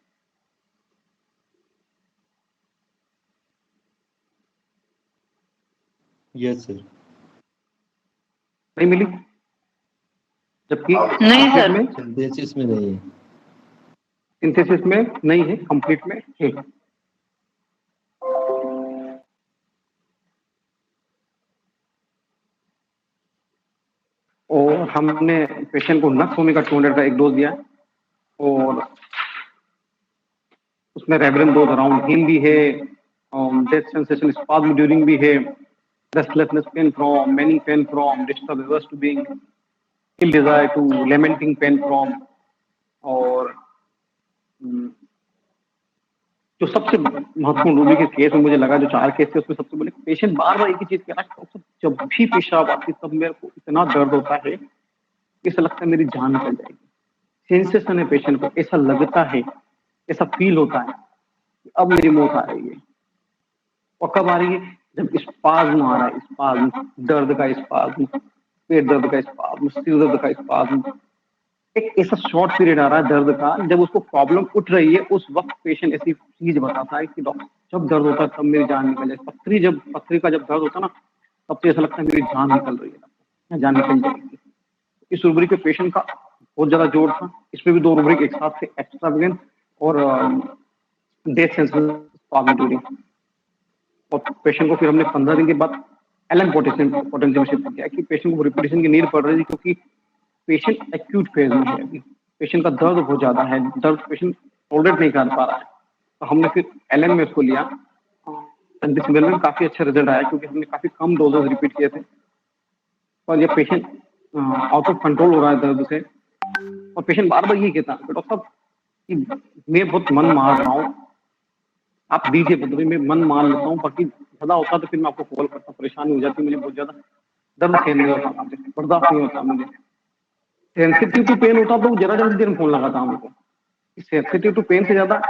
यस सर, नहीं मिली, जबकि नहीं सर, में सिंथेसिस में नहीं है। सिंथेसिस में नहीं है, कंप्लीट में है। और हमने पेशेंट को नक्स ओमेगा 200 का 1 डोज दिया, और उसमें रेवरेन डोज अराउंड हिम भी है, डेथ सेंसेशन स्पाज्म ड्यूरिंग भी है, restlessness pain from, mania pain from, disturb averse to being, kill desire to, lamenting pain from. और जो सबसे महत्वपूर्ण रूबी के केस में मुझे लगा, जो 4 केस थे उसमें सबसे बड़े पेशेंट बार बार एक ही चीज कह रहा है, जब भी पेशाब आती तब मेरे को इतना दर्द होता है ऐसा लगता है मेरी जान निकल जाएगी। सेंसेशन है पेशेंट को, ऐसा लगता है, ऐसा फील होता है कि अब मेरी मौत आ रही है। और कब आ रही है? जब स्पाज्म आ रहा है, स्पाज्म, दर्द का स्पाज्म, पेट दर्द का स्पाज्म, सिर दर्द का स्पाज्म, एक ऐसा शॉर्ट पीरियड आ रहा है दर्द का जब उसको प्रॉब्लम उठ रही है। उस वक्त पेशेंट ऐसी चीज बताता है कि डॉक्टर जब दर्द होता है तब मेरी जान निकल जाए। पथरी का जब दर्द होता है ना तब तो ऐसा लगता है मेरी जान निकल रही है, जान निकल जाएगी। इस रूब्रिक पे पेशेंट का बहुत ज्यादा जोर था। इसमें भी 2 रूब्रिक एक साथ थे, एक्स्ट्रावेगेंस और डेथ सेंसेशन। और पेशेंट को फिर हमने 15 दिन के बाद एलन पोटेशियम शिफ्ट किया कि पेशेंट को रिपीटेशन की नीड पड़ रही थी, क्योंकि पेशेंट एक्यूट फेज में है अभी, पेशेंट का दर्द बहुत ज्यादा है, दर्द पेशेंट टॉलरेट नहीं कर पा रहा है, तो हमने फिर LM में उसको लिया। एंटीसिमिलर में काफी अच्छा रिजल्ट आया क्योंकि हमने काफी कम डोजेस रिपीट किए थे, और ये पेशेंट आउट ऑफ कंट्रोल हो रहा है दर्द से, और पेशेंट बार बार ये कहता है डॉक्टर साहब कि मैं बहुत मन मार रहा हूँ, आप दीजिए बदले मैं मन मान लेता हूँ, बाकी ज्यादा होता तो फिर मैं आपको कॉल करता, परेशानी हो जाती, मुझे बहुत ज्यादा दर्द सहन नहीं होता, मुझे बर्दाश्त नहीं होता, मुझे सेंसिटिव टू पेन होता तो जरा जल्दी देर फोन लगाता हमको, सेंसिटिव टू पेन से ज्यादा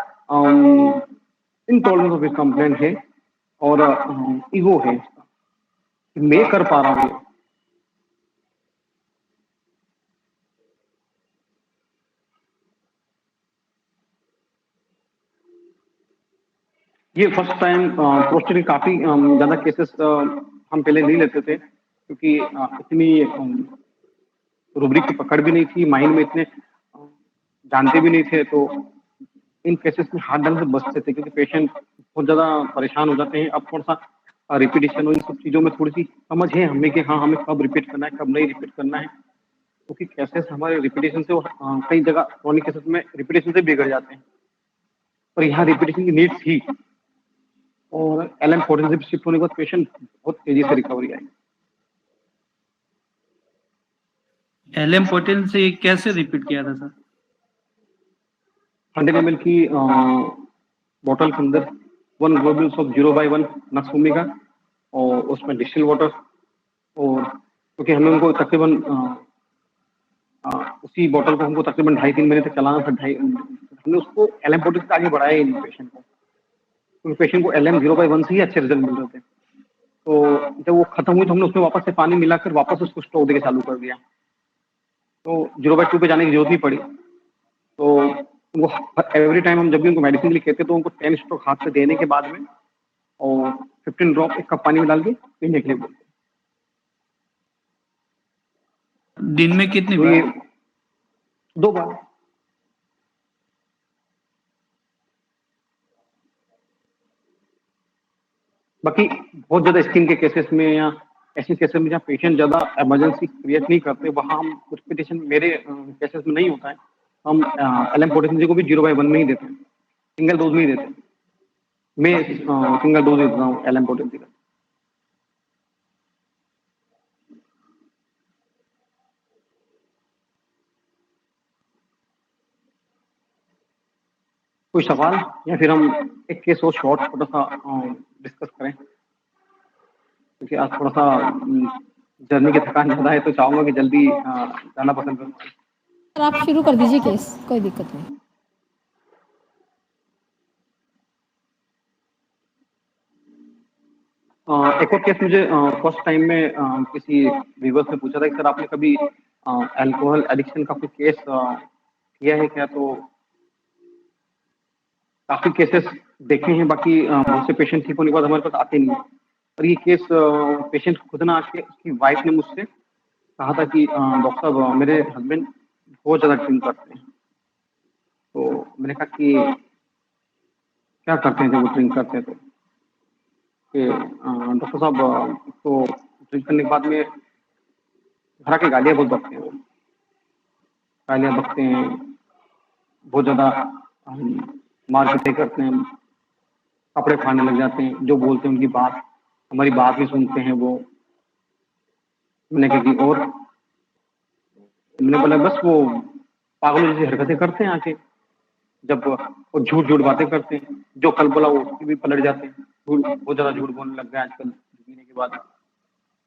इनटॉलरेंस ऑफ कंप्लेंट है और ईगो है इसका कि मैं कर पा रहा हूँ। ये फर्स्ट टाइम प्रोस्टेट के काफी ज्यादा केसेस हम पहले नहीं लेते थे क्योंकि इतनी रूब्रिक की पकड़ भी नहीं थी, माइंड में इतने जानते भी नहीं थे, तो इन केसेस में हाथ डालने से बचते थे क्योंकि पेशेंट बहुत ज्यादा परेशान हो जाते हैं। अब थोड़ा सा रिपीटेशन और इन सब चीजों में थोड़ी सी समझ है हमें कि हाँ हमें कब रिपीट करना है कब नहीं रिपीट करना है, क्योंकि केसेस हमारे रिपीटेशन से कई जगह क्रॉनिक केसेस में रिपीटेशन से बिगड़ जाते हैं, और यहाँ रिपीटेशन की नीड थी, और LM पोटेंशियल शिफ्ट होने के बाद पेशेंट बहुत तेजी से रिकवरी आई। LM पोटेंशियल से कैसे रिपीट किया था सर? 100 ml की बोतल के अंदर 1 ग्लोब्यूल्स ऑफ 0/1 नक्स ओमेगा और उसमें डिस्टिल वाटर, और क्योंकि हमने उनको तकरीबन उसी बोतल को हमको तकरीबन 2.5-3 महीने तक चलाना था, हमने उसको LM पोटेंशियल से आगे बढ़ाया इन पेशेंट को, क्योंकि पेशेंट को LM 0/1 से ही अच्छे रिजल्ट मिल रहे थे। तो जब वो खत्म हुई तो हमने उसमें वापस से पानी मिलाकर वापस उसको स्टॉक देके चालू कर दिया, तो 0/2 पे जाने की जरूरत नहीं पड़ी। तो वो एवरी टाइम हम जब भी उनको मेडिसिन के लिए कहते तो उनको 10 स्ट्रोक हाथ से देने के बाद में और 15 ड्रॉप एक कप पानी में डाल के पीने के लिए बोलते। दिन में कितनी तो बार? 2 बार। बाकी बहुत ज्यादा स्किन के केसेस में या ऐसे केसेस में जहाँ पेशेंट ज्यादा इमरजेंसी क्रिएट नहीं करते, वहाँ हम रिपीटेशन मेरे केसेस में नहीं होता है, हम LM पोटेंशियल को भी 0/1 में ही देते हैं, सिंगल डोज में ही देते हैं। मैं सिंगल डोज देता हूँ LM पोटेंशियल। कोई सवाल या फिर हम एक केस और शॉर्ट थोड़ा सा डिस्कस करें, क्योंकि आज थोड़ा सा जर्नी की थकान ज्यादा है, तो चाहूंगा कि जल्दी जाना पसंद करूँ। आप शुरू कर दीजिए केस, कोई दिक्कत नहीं। एक और केस मुझे फर्स्ट टाइम में किसी व्यूअर्स ने पूछा था कि सर आपने कभी अल्कोहल एडिक्शन का कोई केस किया है क्या, तो काफी केसेस देखे हैं, बाकी बहुत से पेशेंट ठीक होने के बाद हमारे पास आते नहीं है, और ये केस पेशेंट खुद ना आके उसकी वाइफ ने मुझसे कहा था कि डॉक्टर साहब मेरे हस्बैंड बहुत ज्यादा ड्रिंक करते हैं। तो मैंने कहा कि क्या करते हैं जब वो ड्रिंक करते हैं, तो कि डॉक्टर साहब तो ड्रिंक करने के बाद में घर के गालियाँ बहुत बकते हैं, वो गालियाँ बकते हैं, बहुत ज्यादा मारपीट करते हैं, कपड़े फाड़ने लग जाते हैं, जो बोलते हैं उनकी बात हमारी बात भी सुनते हैं वो। मैंने कहा कि और मैंने बोला बस वो पागलों जैसी हरकतें करते हैं आके, जब वो झूठ झूठ बातें करते हैं, जो कल बोला वो उसकी भी पलट जाते हैं, बहुत ज्यादा झूठ बोलने लग गए आजकल पीने के बाद।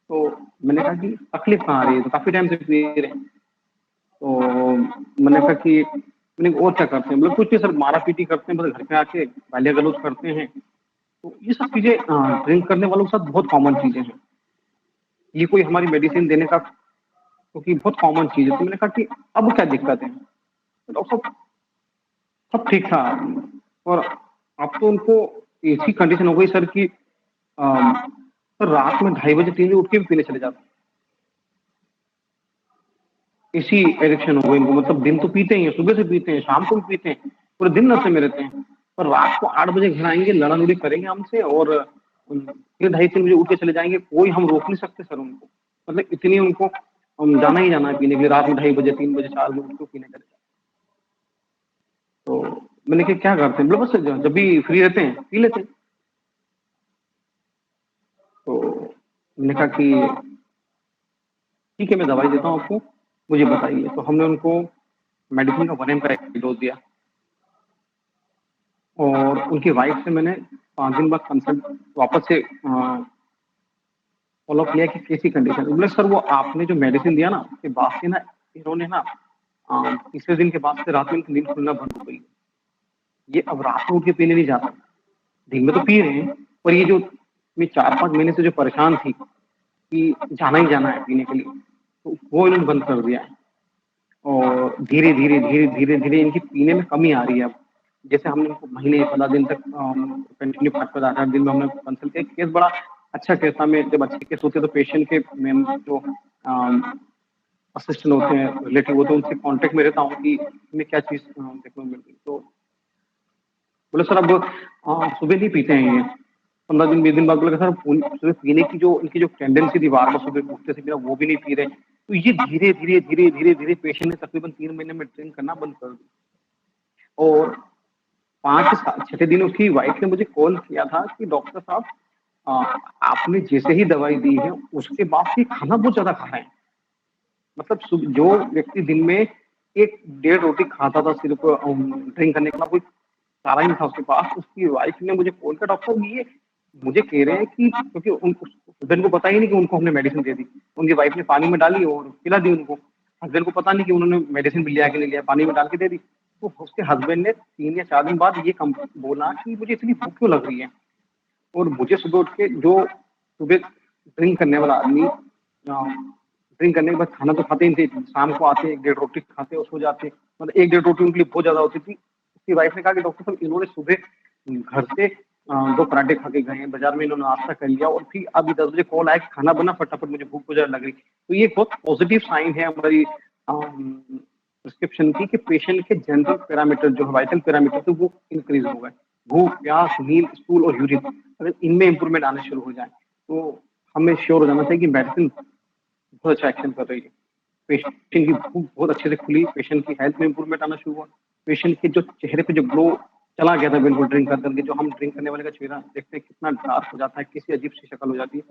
तो मैंने कहा कि तकलीफ कहाँ आ रही है, तो काफी टाइम से पी रहे हैं, तो मैंने कहा कि मैंने और क्या करते हैं, मतलब कुछ नहीं सर, मारा पीटी करते हैं, बस घर पे आके गालियां गलौज करते हैं। तो ये सब चीजें ड्रिंक करने वालों के साथ बहुत कॉमन चीजें हैं, ये कोई हमारी मेडिसिन देने का क्योंकि बहुत कॉमन चीज है। तो मैंने कहा कि अब क्या दिक्कत है, तो डॉक्टर साहब सब ठीक था, और अब तो उनको ऐसी कंडीशन हो गई सर कि सर रात में 2:30 बजे 3 बजे उठ के भी पीने चले जाते, ऐसी एडिक्शन हो गई इनको। मतलब दिन तो पीते ही हैं, सुबह से पीते हैं, शाम को भी पीते हैं, पूरे दिन नशे में रहते हैं, पर रात को 8 बजे घर आएंगे, लड़ा लुड़ी करेंगे हमसे, और फिर 2:30-3 बजे उठ के चले जाएंगे, कोई हम रोक नहीं सकते सर उनको। मतलब इतनी उनको हम जाना ही जाना है पीने के लिए, रात में 2:30 बजे 3 बजे 4 बजे उसको पीने का। तो मैंने कहा क्या करते हैं, बोले बस जब भी फ्री रहते हैं पी लेते हैं। तो मैंने कहा कि ठीक है मैं दवाई देता हूँ आपको, मुझे बताइए। तो हमने उनको मेडिसिन का 1 ml का एक डोज दिया, और उनकी वाइफ से मैंने 5 दिन बाद कंसल्ट वापस से फॉलो किया कि कैसी कंडीशन। बोले सर वो आपने जो मेडिसिन दिया ना उसके बाद से ना इन्होंने ना तीसरे दिन के बाद से रात में इनकी नींद खुलना बंद हो गई। ये अब रात में उठ के पीने नहीं जाता, दिन में तो पी रहे हैं, पर ये जो मैं 4-5 महीने से जो परेशान थी कि जाना ही जाना है पीने के लिए, तो वो इन्होंने बंद कर दिया है। और धीरे धीरे धीरे धीरे धीरे इनकी पीने में कमी आ रही है। अब जैसे हमने इनको महीने 15 दिन तक कंटिन्यू 5-8 दिन में हमने कंसल्ट किया, केस बड़ा अच्छा केस था। मैं जब अच्छे केस होते हैं तो पेशेंट के मैं जो असिस्टेंट होते हैं, रिलेटिव होते हैं, उनसे कांटेक्ट में रहता हूँ कि हमें क्या चीज देखने को मिल रही। तो बोले सर अब सुबह नहीं पीते हैं ये, 15 दिन 20 दिन बाद बोले सर सुबह पीने की जो इनकी जो टेंडेंसी थी बार बार सुबह उठते से पीना, वो भी नहीं पी रहे। तो ये धीरे धीरे धीरे धीरे धीरे पेशेंट ने तकरीबन 3 महीने में ड्रिंक करना बंद कर दिया। और 5-6 दिन उसकी वाइफ ने मुझे कॉल किया था कि डॉक्टर साहब आपने जैसे ही दवाई दी है उसके बाद से खाना बहुत ज्यादा खा रहे हैं। मतलब जो व्यक्ति दिन में 1-1.5 रोटी खाता था सिर्फ ड्रिंक करने के बाद, कोई सारा ही नहीं था उसके पास। उसकी वाइफ ने मुझे कॉल किया, डॉक्टर साहब ये मुझे कह रहे हैं कि, क्योंकि हस्बैंड को पता ही नहीं कि उनको हमने मेडिसिन दे दी, उनकी वाइफ ने पानी में डाली और पिला दी उनको। हस्बैंड को पता नहीं कि उन्होंने मेडिसिन भी लिया कि नहीं लिया, पानी में डाल के दे दी। तो उसके हस्बैंड ने 3 या 4 दिन बाद ये बोला कि मुझे इतनी भूख क्यों लग रही है। और मुझे सुबह उठ के, जो सुबह ड्रिंक करने वाला आदमी ड्रिंक करने के बाद खाना तो खाते ही थे, शाम को आते 1-1.5 रोटी खाते और सो जाते, मतलब 1-1.5 रोटी उनके लिए बहुत ज्यादा होती थी। उसकी वाइफ ने कहा कि डॉक्टर साहब इन्होंने सुबह घर से 2 पराठे खा के गए हैं, बाजार में इन्होंने नाश्ता कर लिया, और फिर अभी 10 बजे कॉल आया कि खाना बना, फटाफट मुझे भूख बहुत ज्यादा लग रही। तो ये बहुत पॉजिटिव साइन है हमारी प्रिस्क्रिप्शन की कि पेशेंट के जनरल पैरामीटर जो है, वाइटल पैरामीटर, तो वो इंक्रीज हो गए। भूख, प्यास, नींद, स्टूल और यूरिन, अगर इनमें इंप्रूवमेंट आने शुरू हो जाए तो हमें श्योर हो जाना चाहिए कि मेडिसिन बहुत अच्छा एक्शन कर रही है। पेशेंट की भूख बहुत अच्छे से खुली, पेशेंट की हेल्थ में इंप्रूवमेंट आना शुरू हुआ, पेशेंट के जो चेहरे पे जो ग्लो चला गया था बिल्कुल ड्रिंक कर करके, जो हम ड्रिंक करने वाले का चेहरा देखते हैं कितना डार्क हो जाता है, किसी अजीब सी शक्ल हो जाती है,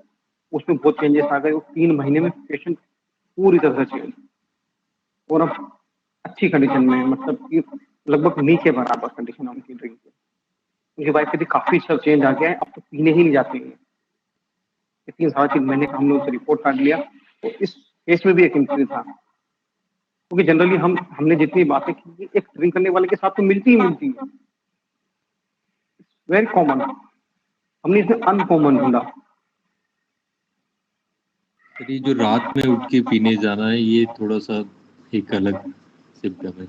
उसमें बहुत चेंजेस आ गए। 3 महीने में पेशेंट पूरी तरह से चेंज, और अब अच्छी कंडीशन में, मतलब कि लगभग नहीं के बराबर कंडीशन है उनकी ड्रिंक की। उनकी वाइफ कहती काफी सर चेंज आ गया है, अब तो पीने ही नहीं जाते हैं। 3-3.5 महीने का हमने उनसे रिपोर्ट कार्ड लिया, तो इस केस में भी एक इंक्रीज था। क्योंकि जनरली हमने जितनी बातें की, एक ड्रिंक करने वाले के साथ तो मिलती ही मिलती है, वेरी कॉमन, हमने इसमें अनकॉमन ढूंढा। सर ये जो रात में उठ के पीने जाना है, ये थोड़ा सा एक अलग सिम्टम है।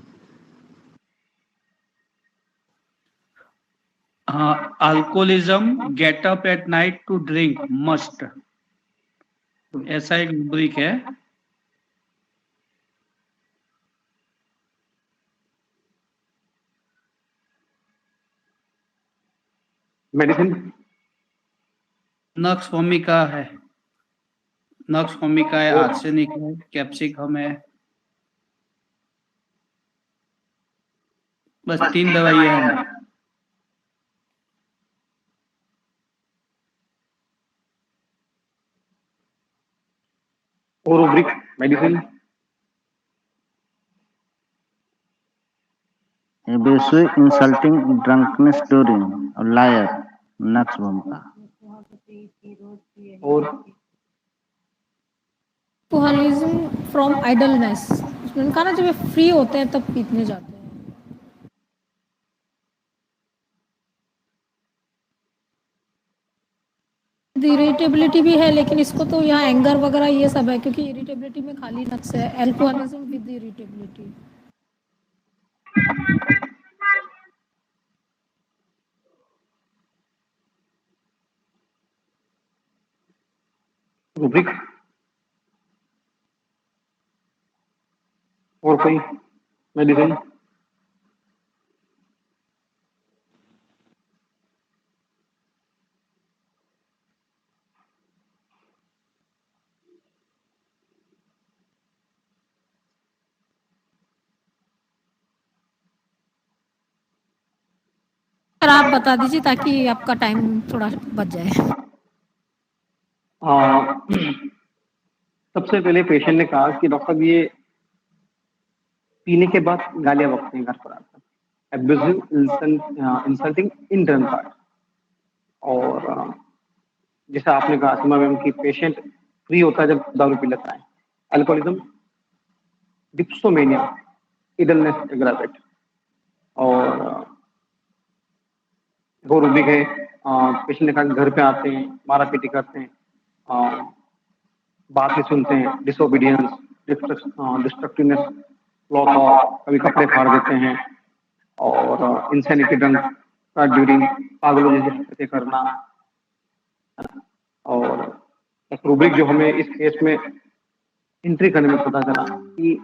हाँ, alcoholism, get up at night to drink must, ऐसा एक रूब्रिक है। मेडिसिन नक्स vomica है, नक्स vomica है, आर्सेनिक है, कैप्सिकम है, बस 3 दवाइयां हैं। और rubric medicine Abuse, insulting, drunkenness during, liar, nux vomica. और अल्कोहलिज्म फ्रॉम आइडलनेस, उसने कहा ना जब फ्री होते हैं तब पीने जाते हैं। इरिटेबिलिटी भी है, लेकिन इसको तो यहाँ एंगर वगैरह ये सब है, क्योंकि इरिटेबिलिटी में खाली नक्स है, अल्कोहलिज्म विद इरिटेबिलिटी। रूब्रिक और कोई मेडिसिन? सर आप बता दीजिए ताकि आपका टाइम थोड़ा बच जाए। सबसे पहले पेशेंट ने कहा कि डॉक्टर साहब ये पीने के बाद गालियां बकते हैं घर पर आकर, abusive insulting in turn part. और जैसा आपने कहा सीमा मैम की पेशेंट फ्री होता है जब दारू पी लेता है। Alcoholism, dipsomania, idleness aggravate. और वो रूबिक है, पेशेंट ने कहा घर पे आते हैं, मारा पीटी करते हैं, बात नहीं सुनते हैं, डिसोबीडियंस, डिस्ट्रक्टिवनेस, लॉस ऑफ, कभी कपड़े फाड़ देते हैं, और इंसैनिटी ड्रंक का ड्यूरिंग, पागलों जैसी हरकतें करना। और एक रूब्रिक जो हमें इस केस में एंट्री करने में पता चला कि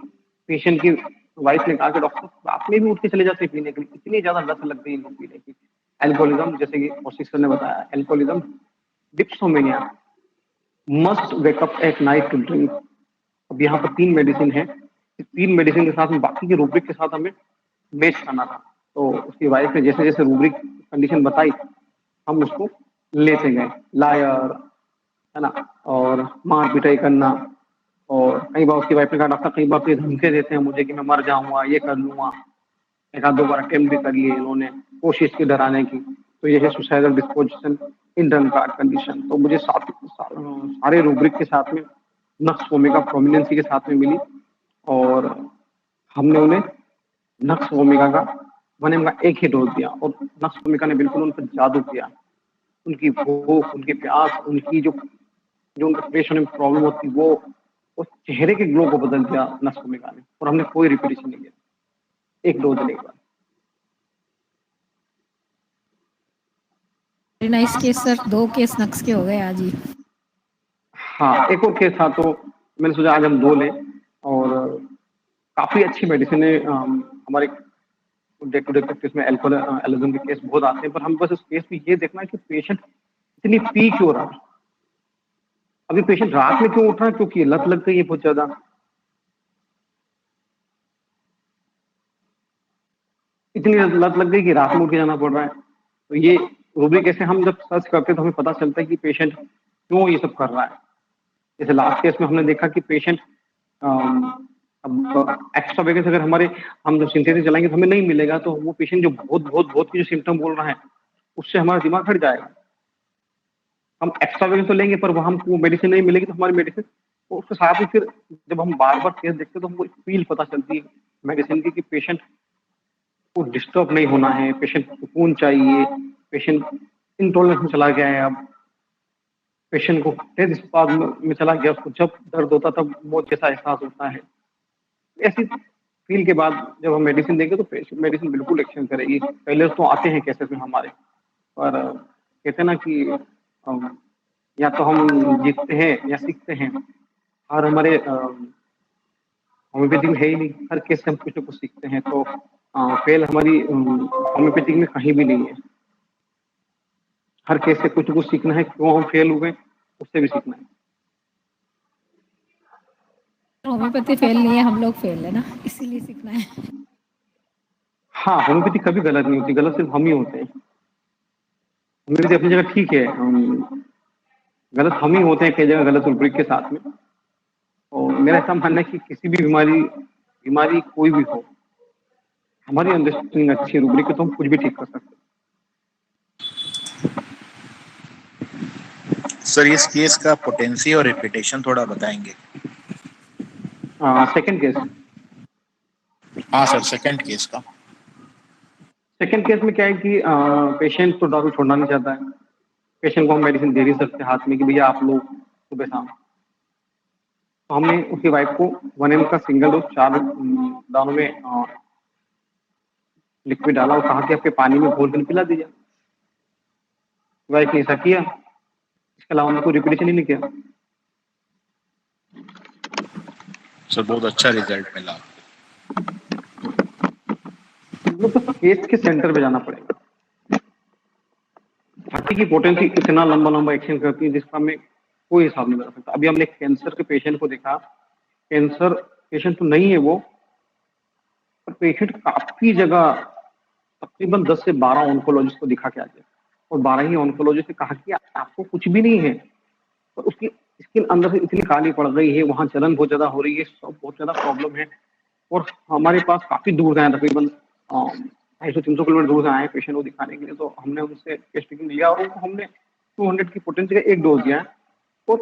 पेशेंट की वाइफ ने कहा कि डॉक्टर रात में भी उठ के चले जाते हैं पीने के लिए, इतनी ज्यादा लत लग गई इनको पीने की। एल्कोहलिज्म, जैसे कि कौशिक सर ने बताया, alcoholism, dipsomania, must wake up at night to drink. अब यहाँ पर 3 मेडिसिन है, 3 मेडिसिन के साथ में बाकी के रूब्रिक के साथ हमें मैच करना था। तो उसकी वाइफ ने जैसे जैसे रूब्रिक कंडीशन बताई हम उसको लेते गए, लायर है ना, और मार पिटाई करना। और कई बार उसकी वाइफ ने कहा डॉक्टर कई बार तो ये धमके देते हैं मुझे कि मैं मर जाऊंगा, ये कर लूंगा। एक आध 2 बार अटेम्प्ट भी कर लिए इन्होंने, कोशिश की डराने की। तो ये है सुसाइडल डिस्पोजिशन इन ड्रंक कार्ड कंडीशन। तो मुझे सारे रूब्रिक के साथ में नक्स ओमेगा प्रोमिनेंसी के साथ में मिली, और हमने उन्हें नक्स ओमेगा का 1 का एक ही डोज दिया, और नक्स ओमेगा ने बिल्कुल उन पर जादू किया। उनकी भूख, उनकी प्यास, उनकी जो उनका फेस होने में प्रॉब्लम होती वो चेहरे के ग्लो को बदल दिया नक्स ओमेगा ने। और हमने कोई रिपीटेशन नहीं किया, एक डोज लेने के बाद। Very nice case sir, 2 case Nux के हो गए आज ही। हाँ, एक और केस था तो मैंने सोचा आज हम 2 लें। और काफी अच्छी मेडिसिन है, हमारे डे टू डे प्रैक्टिस में एल्कोहलिज्म के केस बहुत आते हैं, पर हम बस इस केस में ये देखना है कि पेशेंट इतनी पी क्यों रहा है। अभी पेशेंट रात में क्यों उठ रहा है, क्योंकि लत लग गई है बहुत ज्यादा। इतनी लत लग गई कि रात में उठ के जाना पड़ रहा है। तो ये रूब्रिक ऐसे हम जब सर्च करते हैं तो हमें पता चलता है कि पेशेंट क्यों ये सब कर रहा है। जैसे लास्ट केस में हमने देखा कि पेशेंट अब एक्स्ट्रा वेगस अगर हम जब सिंथेसिस चलाएंगे तो हमें नहीं मिलेगा, तो वो पेशेंट जो बहुत की जो सिम्टम बोल रहा है उससे हमारा दिमाग हट जाएगा। हम एक्स्ट्रा वेगस तो लेंगे पर वहां हमको मेडिसिन नहीं मिलेगी, तो हमारी मेडिसिन उसके साथ ही फिर जब हम बार बार केस देखते हैं तो हमको फील पता चलती है मेडिसिन की कि पेशेंट को डिस्टर्ब नहीं होना है, पेशेंट को सुकून चाहिए, पेशेंट इंटॉलरेंस में चला गया है, अब पेशेंट को डेथ स्पाज्म में चला गया, उसको जब दर्द होता तब मौत जैसा एहसास होता है। ऐसी फील के बाद जब हम मेडिसिन देंगे तो मेडिसिन बिल्कुल एक्शन करेगी। पहले तो आते हैं केसेस में हमारे, पर कहते हैं ना कि या तो हम जीतते हैं या सीखते हैं। और हमारे होम्योपैथिक में है ही नहीं, हर केस से हम कुछ न कुछ सीखते हैं। तो फेल हमारी होम्योपैथिक में कहीं भी नहीं है। हर केस से कुछ न कुछ सीखना है, क्यों हम फेल हुए उससे भी सीखना है। होम्योपैथी फेल नहीं है, हम लोग फेल है ना, इसीलिए सीखना है। हाँ, होम्योपैथी कभी गलत नहीं होती, गलत सिर्फ हम ही होते हैं। होम्योपैथी अपनी जगह ठीक है, गलत हम ही होते हैं कई जगह गलत रूब्रिक के साथ में। और मेरा ऐसा मानना है कि किसी भी बीमारी कोई भी हो, हमारी अंडरस्टैंडिंग अच्छी रूब्रिक है तो हम कुछ भी ठीक कर सकते हैं। सर इस केस का पोटेंसी और रिपीटेशन थोड़ा बताएंगे? Second case. हाँ सर, सेकंड केस का। सेकंड केस में क्या है कि पेशेंट तो दारू छोड़ना नहीं चाहता है। पेशेंट को हम मेडिसिन दे नहीं सकते हाथ में कि भैया आप लोग सुबह शाम। तो हमने उसकी वाइफ को 1 ml का सिंगल डोज 4 दानों में लिक्विड डाला और कहा कि आपके पानी में घोल कर पिला दीजिए। वाइफ ने ऐसा किया, इसके अलावा हमने कोई रिपीटेशन ही नहीं किया। सर बहुत अच्छा रिजल्ट मिला। तो केस के सेंटर पे जाना पड़ेगा। छाती की पोटेंसी इतना लंबा एक्शन करती है जिसका मैं कोई हिसाब नहीं बता सकता। अभी हमने कैंसर के पेशेंट को देखा, कैंसर पेशेंट तो नहीं है वो, पर पेशेंट काफी जगह तकरीबन 10 से 12 ऑन्कोलॉजिस्ट को दिखा के आ गया और 12 ही ऑन्कोलॉजिस्ट ने कहा कि आपको कुछ भी नहीं है, पर उसकी स्किन अंदर से इतनी काली पड़ गई है, वहाँ जलन बहुत ज्यादा हो रही है, सब बहुत ज्यादा प्रॉब्लम है। और हमारे पास काफी दूर से आए, तकरीबन 250-300 किलोमीटर दूर से आए पेशेंट को दिखाने के लिए। तो हमने उनसे टेस्टिंग लिया और उनको हमने 200 की पोटेंसी का एक डोज दिया है। और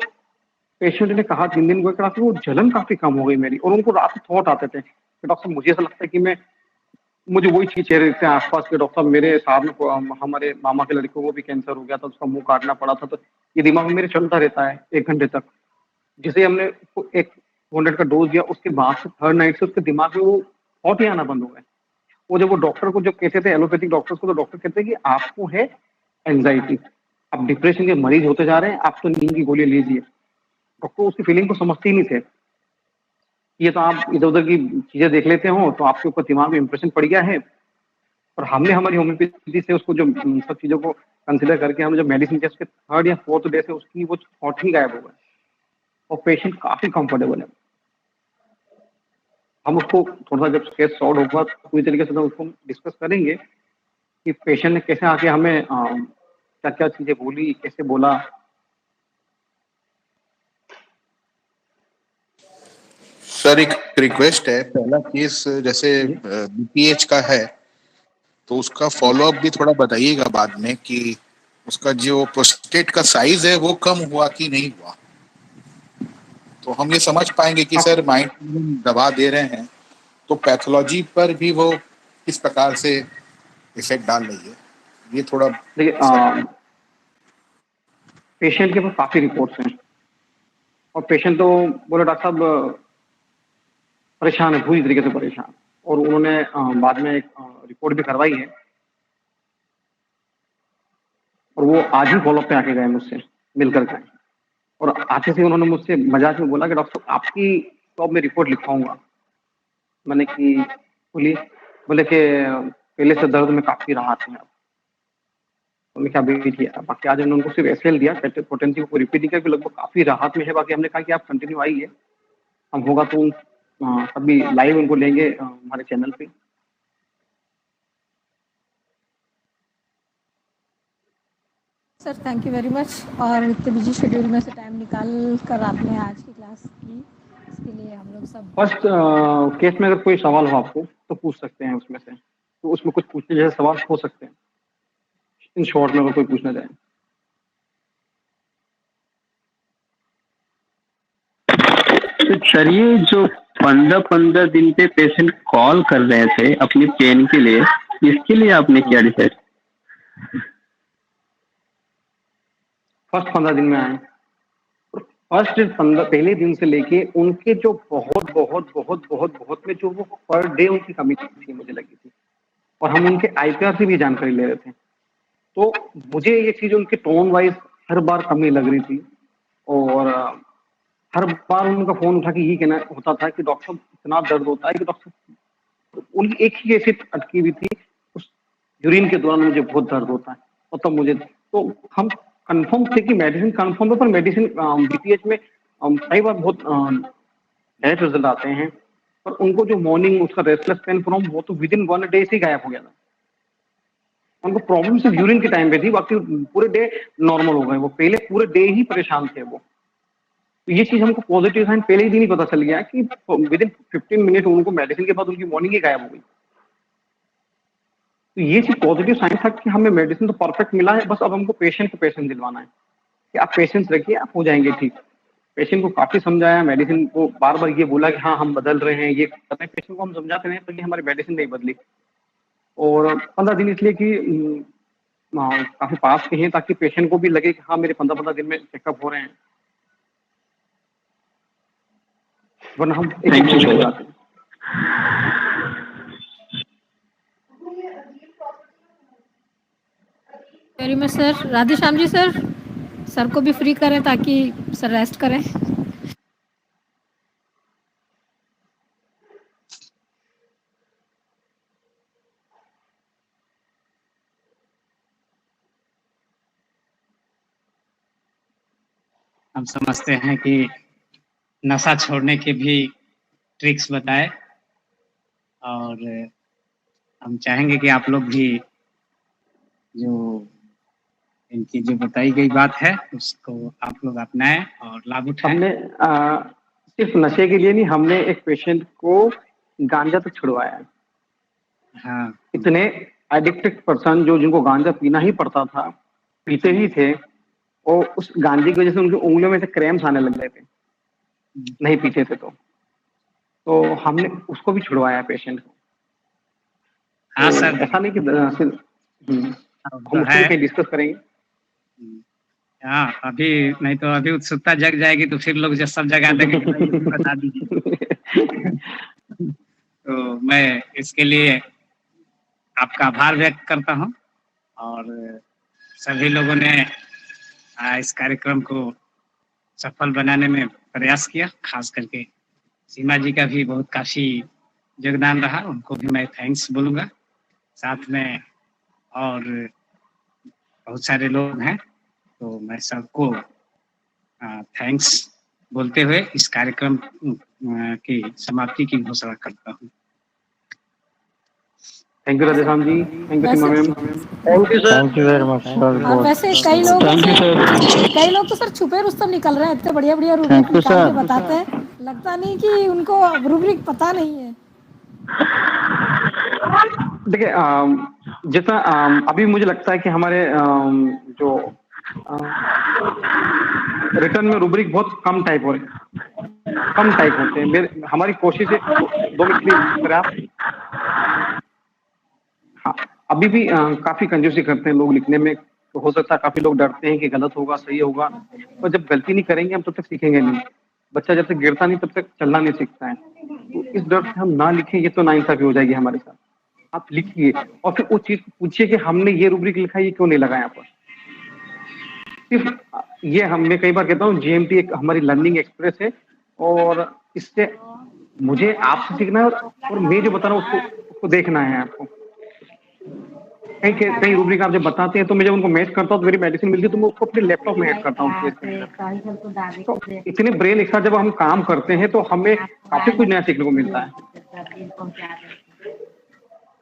पेशेंट ने कहा 3 दिन के बाद वो जलन काफी कम हो गई मेरी, और उनको रात में थॉट आते थे कि डॉक्टर मुझे ऐसा लगता है कि मुझे वही चीज चेहरे से आसपास के डॉक्टर साहब, मेरे साथ में हमारे मामा के लड़के को भी कैंसर हो गया था, उसका मुंह काटना पड़ा था, तो ये दिमाग में मेरे चलता रहता है 1 घंटे तक। जिसे हमने उसको एक 200 का डोज दिया, उसके बाद से थर्ड नाइट से उसके दिमाग में वो थॉट ही आना बंद हो गए। वो जब वो डॉक्टर को जब कहते थे, एलोपैथिक डॉक्टर्स को, तो डॉक्टर कहते हैं कि आपको है एंजाइटी, आप डिप्रेशन के मरीज होते जा रहे हैं, आप तो नींद की गोली लीजिए। डॉक्टर उसकी फीलिंग को समझते ही नहीं थे। ये तो आप इधर उधर की चीजें देख लेते हो तो आपके ऊपर दिमाग में इंप्रेशन पड़ गया है। और हमने हमारी होम्योपैथी से उसको जो सब चीजों को कंसिडर करके हमने जो मेडिसिन किया, उसके 3rd या 4th डे से उसकी वो थॉट ही गायब हो गए और पेशेंट काफी कंफर्टेबल है। हम उसको थोड़ा सा जब केस सॉल्व होगा पूरी तरीके से तो उसको डिस्कस करेंगे कि पेशेंट ने कैसे आके हमें क्या क्या चीजें बोली, कैसे बोला। सर एक रिक्वेस्ट है, पहला केस जैसे बीपीएच का है तो उसका फॉलोअप भी थोड़ा बताइएगा बाद में कि उसका जो प्रोस्टेट का साइज है वो कम हुआ कि नहीं हुआ, तो हम ये समझ पाएंगे कि सर माइंड दवा दे रहे हैं तो पैथोलॉजी पर भी वो किस प्रकार से इफेक्ट डाल रही है। ये थोड़ा देखिए, पेशेंट के पास काफी रिपोर्ट्स हैं और पेशेंट तो बोले डॉक्टर साहब परेशान है, पूरी तरीके से परेशान। और उन्होंने बाद में एक रिपोर्ट भी करवाई है और वो आज ही फॉलोअप पे आके गए मुझसे मिलकर गए। और आते से उन्होंने मुझसे मजाक में बोला कि डॉक्टर साहब आपकी शॉप में रिपोर्ट लिखवाऊंगा। मैंने कि बोलिए, बोले कि पहले से दर्द में काफी राहत है। हमने क्या भी किया, बाकी आज हमने उनको सिर्फ एसएल दिया, पोटेंसी को रिपीट किया कि लगभग काफी राहत में है। बाकी हमने कहा कि आप कंटिन्यू आइए, हम होगा तो अभी लाइव उनको लेंगे हमारे चैनल पे। Sir thank you very much, और इतने बिजी शेड्यूल में से टाइम निकाल कर आपने आज की क्लास की, इसके लिए हम लोग सब। फर्स्ट केस में अगर कोई सवाल हो आपको तो पूछ सकते हैं उसमें से, तो उसमें कुछ पूछने जैसे सवाल हो सकते हैं इन शॉर्ट में अगर कोई पूछना चाहे। तो सर ये जो 15 दिन पे पेशेंट कॉल कर रहे थे अपनी पेन के लिए, इसके लिए आपने क्या डिसाइड? फर्स्ट 15 दिन में आए, फर्स्ट 15 पहले दिन से लेके उनके जो बहुत बहुत बहुत बहुत बहुत में जो वो पर डे उनकी कमी थी मुझे लगी थी, और हम उनके आईपीआर से भी जानकारी ले रहे थे। तो मुझे ये चीज उनके टोन वाइज हर बार कमी लग रही थी। और हर बार उनका फोन उठा के यही कहना होता था कि डॉक्टर इतना दर्द होता है कि डॉक्टर, उनकी एक ही ऐसी अटकी हुई थी उस यूरिन के दौरान मुझे बहुत दर्द होता है। और तब मुझे, तो हम कंफर्म थे कि मेडिसिन कंफर्म है, पर मेडिसिन बीपीएच में कई बार बहुत डायरेक्ट रिजल्ट आते हैं, पर उनको जो मॉर्निंग उसका रेस्टलेस पेन फ्रॉम वो तो विद इन 1 डे से गायब हो गया था। उनको प्रॉब्लम सिर्फ यूरिन के टाइम पे थी, बाकी पूरे डे नॉर्मल हो गए। वो पहले पूरे डे ही परेशान थे वो। तो ये चीज हमको पॉजिटिव साइन पहले ही दिन ही पता चल गया कि विद इन 15 मिनट उनको मेडिसिन के बाद उनकी मॉर्निंग ही गायब हो गई। तो ये चीज पॉजिटिव साइन था कि हमें मेडिसिन तो परफेक्ट मिला है, बस अब हमको पेशेंट को पेशेंस दिलवाना है कि आप पेशेंस रखिए, आप हो जाएंगे ठीक। पेशेंट को काफी समझाया, मेडिसिन को बार बार ये बोला कि हाँ हम बदल रहे हैं, ये कर रहे हैं। पेशेंट को हम समझाते रहे, तो हमारी मेडिसिन नहीं बदली। और 15 दिन इसलिए कि काफी पास के हैं, ताकि पेशेंट को भी लगे कि हाँ मेरे 15 दिन में चेकअप हो रहे हैं, वरना हम very much sir. Radhe Shyam ji sir को भी फ्री करें ताकि सर रेस्ट करें। हम समझते हैं कि नशा छोड़ने के भी ट्रिक्स बताए, और हम चाहेंगे कि आप लोग भी जो इनकी जो बताई गई बात है उसको आप लोग अपनाएं और लाभ उठाएं। हमने सिर्फ नशे के लिए नहीं, हमने एक पेशेंट को गांजा तक छुड़वाया है। हाँ, इतने एडिक्टेड पर्सन जो जिनको गांजा पीना ही पड़ता था, पीते ही थे, और उस गांजे की वजह से उनकी उंगलियों में से क्रैम्स आने लग गए थे, नहीं पीते थे तो हमने उसको भी छुड़वाया पेशेंट को। हाँ तो सर, ऐसा नहीं कि हम उसको भी डिस्कस करेंगे। हाँ अभी नहीं तो अभी उत्सुकता जग जाएगी तो फिर लोग जो सब जगह देंगे कि भाई बता दीजिए। तो मैं इसके लिए आपका आभार व्यक्त करता हूँ और सभी लोगों ने इस कार्यक्रम को सफल बनाने में प्रयास किया, खास करके सीमा जी का भी बहुत काफी योगदान रहा, उनको भी मैं थैंक्स बोलूँगा। साथ में और बहुत सारे लोग हैं, तो मैं सबको थैंक्स बोलते हुए इस कार्यक्रम की समाप्ति की घोषणा करता हूँ। Thank you Radheshyam ji, thank you Seema ma'am, thank you sir, thank you very much sir. और वैसे कई लोग तो सर छुपे रुस्तम निकल रहे हैं, इतने बढ़िया बढ़िया रूब्रिक निकाल के बताते हैं, लगता नहीं कि उनको रूब्रिक पता नहीं है। देखिए जितना अभी मुझे लगता है कि हमारे जो रिटर्न में रूब्रिक बहुत कम टाइप हो रहे हैं, कम टाइप होते हैं। हमारी कोशिश है 2 मिनट प्लीज आप। हाँ, अभी भी काफी कंजूसी करते हैं लोग लिखने में, तो हो सकता है काफी लोग डरते हैं कि गलत होगा सही होगा, पर जब गलती नहीं करेंगे हम तब तक सीखेंगे नहीं। बच्चा जब तक गिरता नहीं तब तक चलना नहीं सीखता है। तो इस डर से हम ना लिखें, ये तो नाइंसाफी हो जाएगी हमारे साथ। आप लिखिए और फिर उस चीज को पूछिए कि हमने ये रूब्रिक लिखा है, ये क्यों नहीं लगा यहाँ पर। सिर्फ ये मैं कई बार कहता हूँ GMT एक हमारी लर्निंग एक्सप्रेस है, और इससे मुझे आपसे सीखना है और मैं जो बता रहा हूँ उसको देखना है आपको। कई रूब्रिक आप जब बताते हैं तो मैं जब उनको मैच करता हूँ तो मेरी मेडिसिन मिलती है तो मैं उसको अपने लैपटॉप में ऐड करता हूँ। तो इतने ब्रेन एक साथ जब हम काम करते हैं तो हमें काफी कुछ नया सीखने को मिलता है।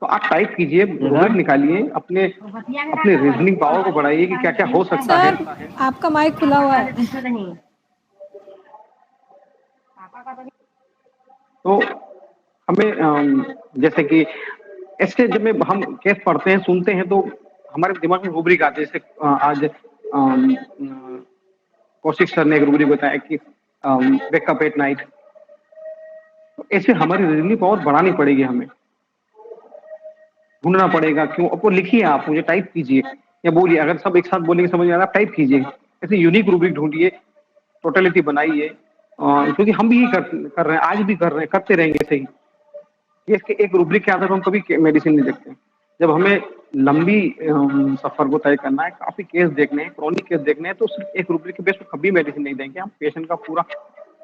तो आप टाइप कीजिए, रूब्रिक निकालिए, अपने रीजनिंग पावर को बढ़ाइए कि क्या क्या हो सकता है। आपका माइक खुला हुआ है। तो हमें जैसे कि ऐसे जब हम केस पढ़ते हैं सुनते हैं तो हमारे दिमाग में रूब्रिक आते हैं। जैसे आज कौशिक सर ने एक रूब्रिक बताया कि वेक अप एट नाइट। तो ऐसे हमारी रीजनिंग पावर बढ़ानी पड़ेगी, हमें ढूंढना पड़ेगा क्यों। अब वो लिखिए, आप मुझे टाइप कीजिए या बोलिए, अगर सब एक साथ बोलेंगे समझ में आ रहा है, आप टाइप कीजिए। ऐसे यूनिक रूब्रिक ढूंढिए, टोटलिटी बनाइए, क्योंकि हम भी कर रहे हैं, आज भी कर रहे हैं, करते रहेंगे सही। ये एक रूब्रिक के आधार पर हम कभी मेडिसिन नहीं देखते। जब हमें लंबी सफर को तय करना है, काफी केस देखने हैं, क्रॉनिक केस देखने हैं, तो सिर्फ एक रूब्रिक के बेस पर कभी मेडिसिन नहीं देंगे। हम पेशेंट का पूरा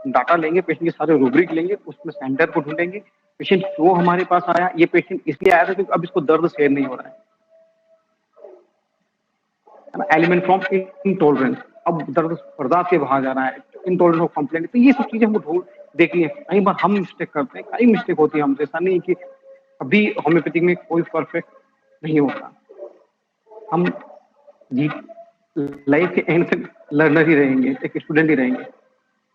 डाटा लेंगे, पेशेंट के सारे रूब्रिक लेंगे, उसमें सेंटर को ढूंढेंगे, पेशेंट क्यों हमारे पास आया। ये पेशेंट इसलिए आया था क्योंकि अब इसको दर्द सहन नहीं हो रहा है, एलिमेंट फ्रॉम इंटॉलरेंस, अब दर्द बर्दाश्त के बाहर जा रहा है, इंटॉलरेंस ऑफ कंप्लेंट। तो ये सब चीजें हमको ढूंढ देखिए। कई बार हम मिस्टेक करते हैं, कई मिस्टेक होती है हमसे। ऐसा नहीं कि अभी होम्योपैथिक में कोई परफेक्ट नहीं होता। हम लाइफ के एंड तक लर्नर ही रहेंगे, एक स्टूडेंट ही रहेंगे।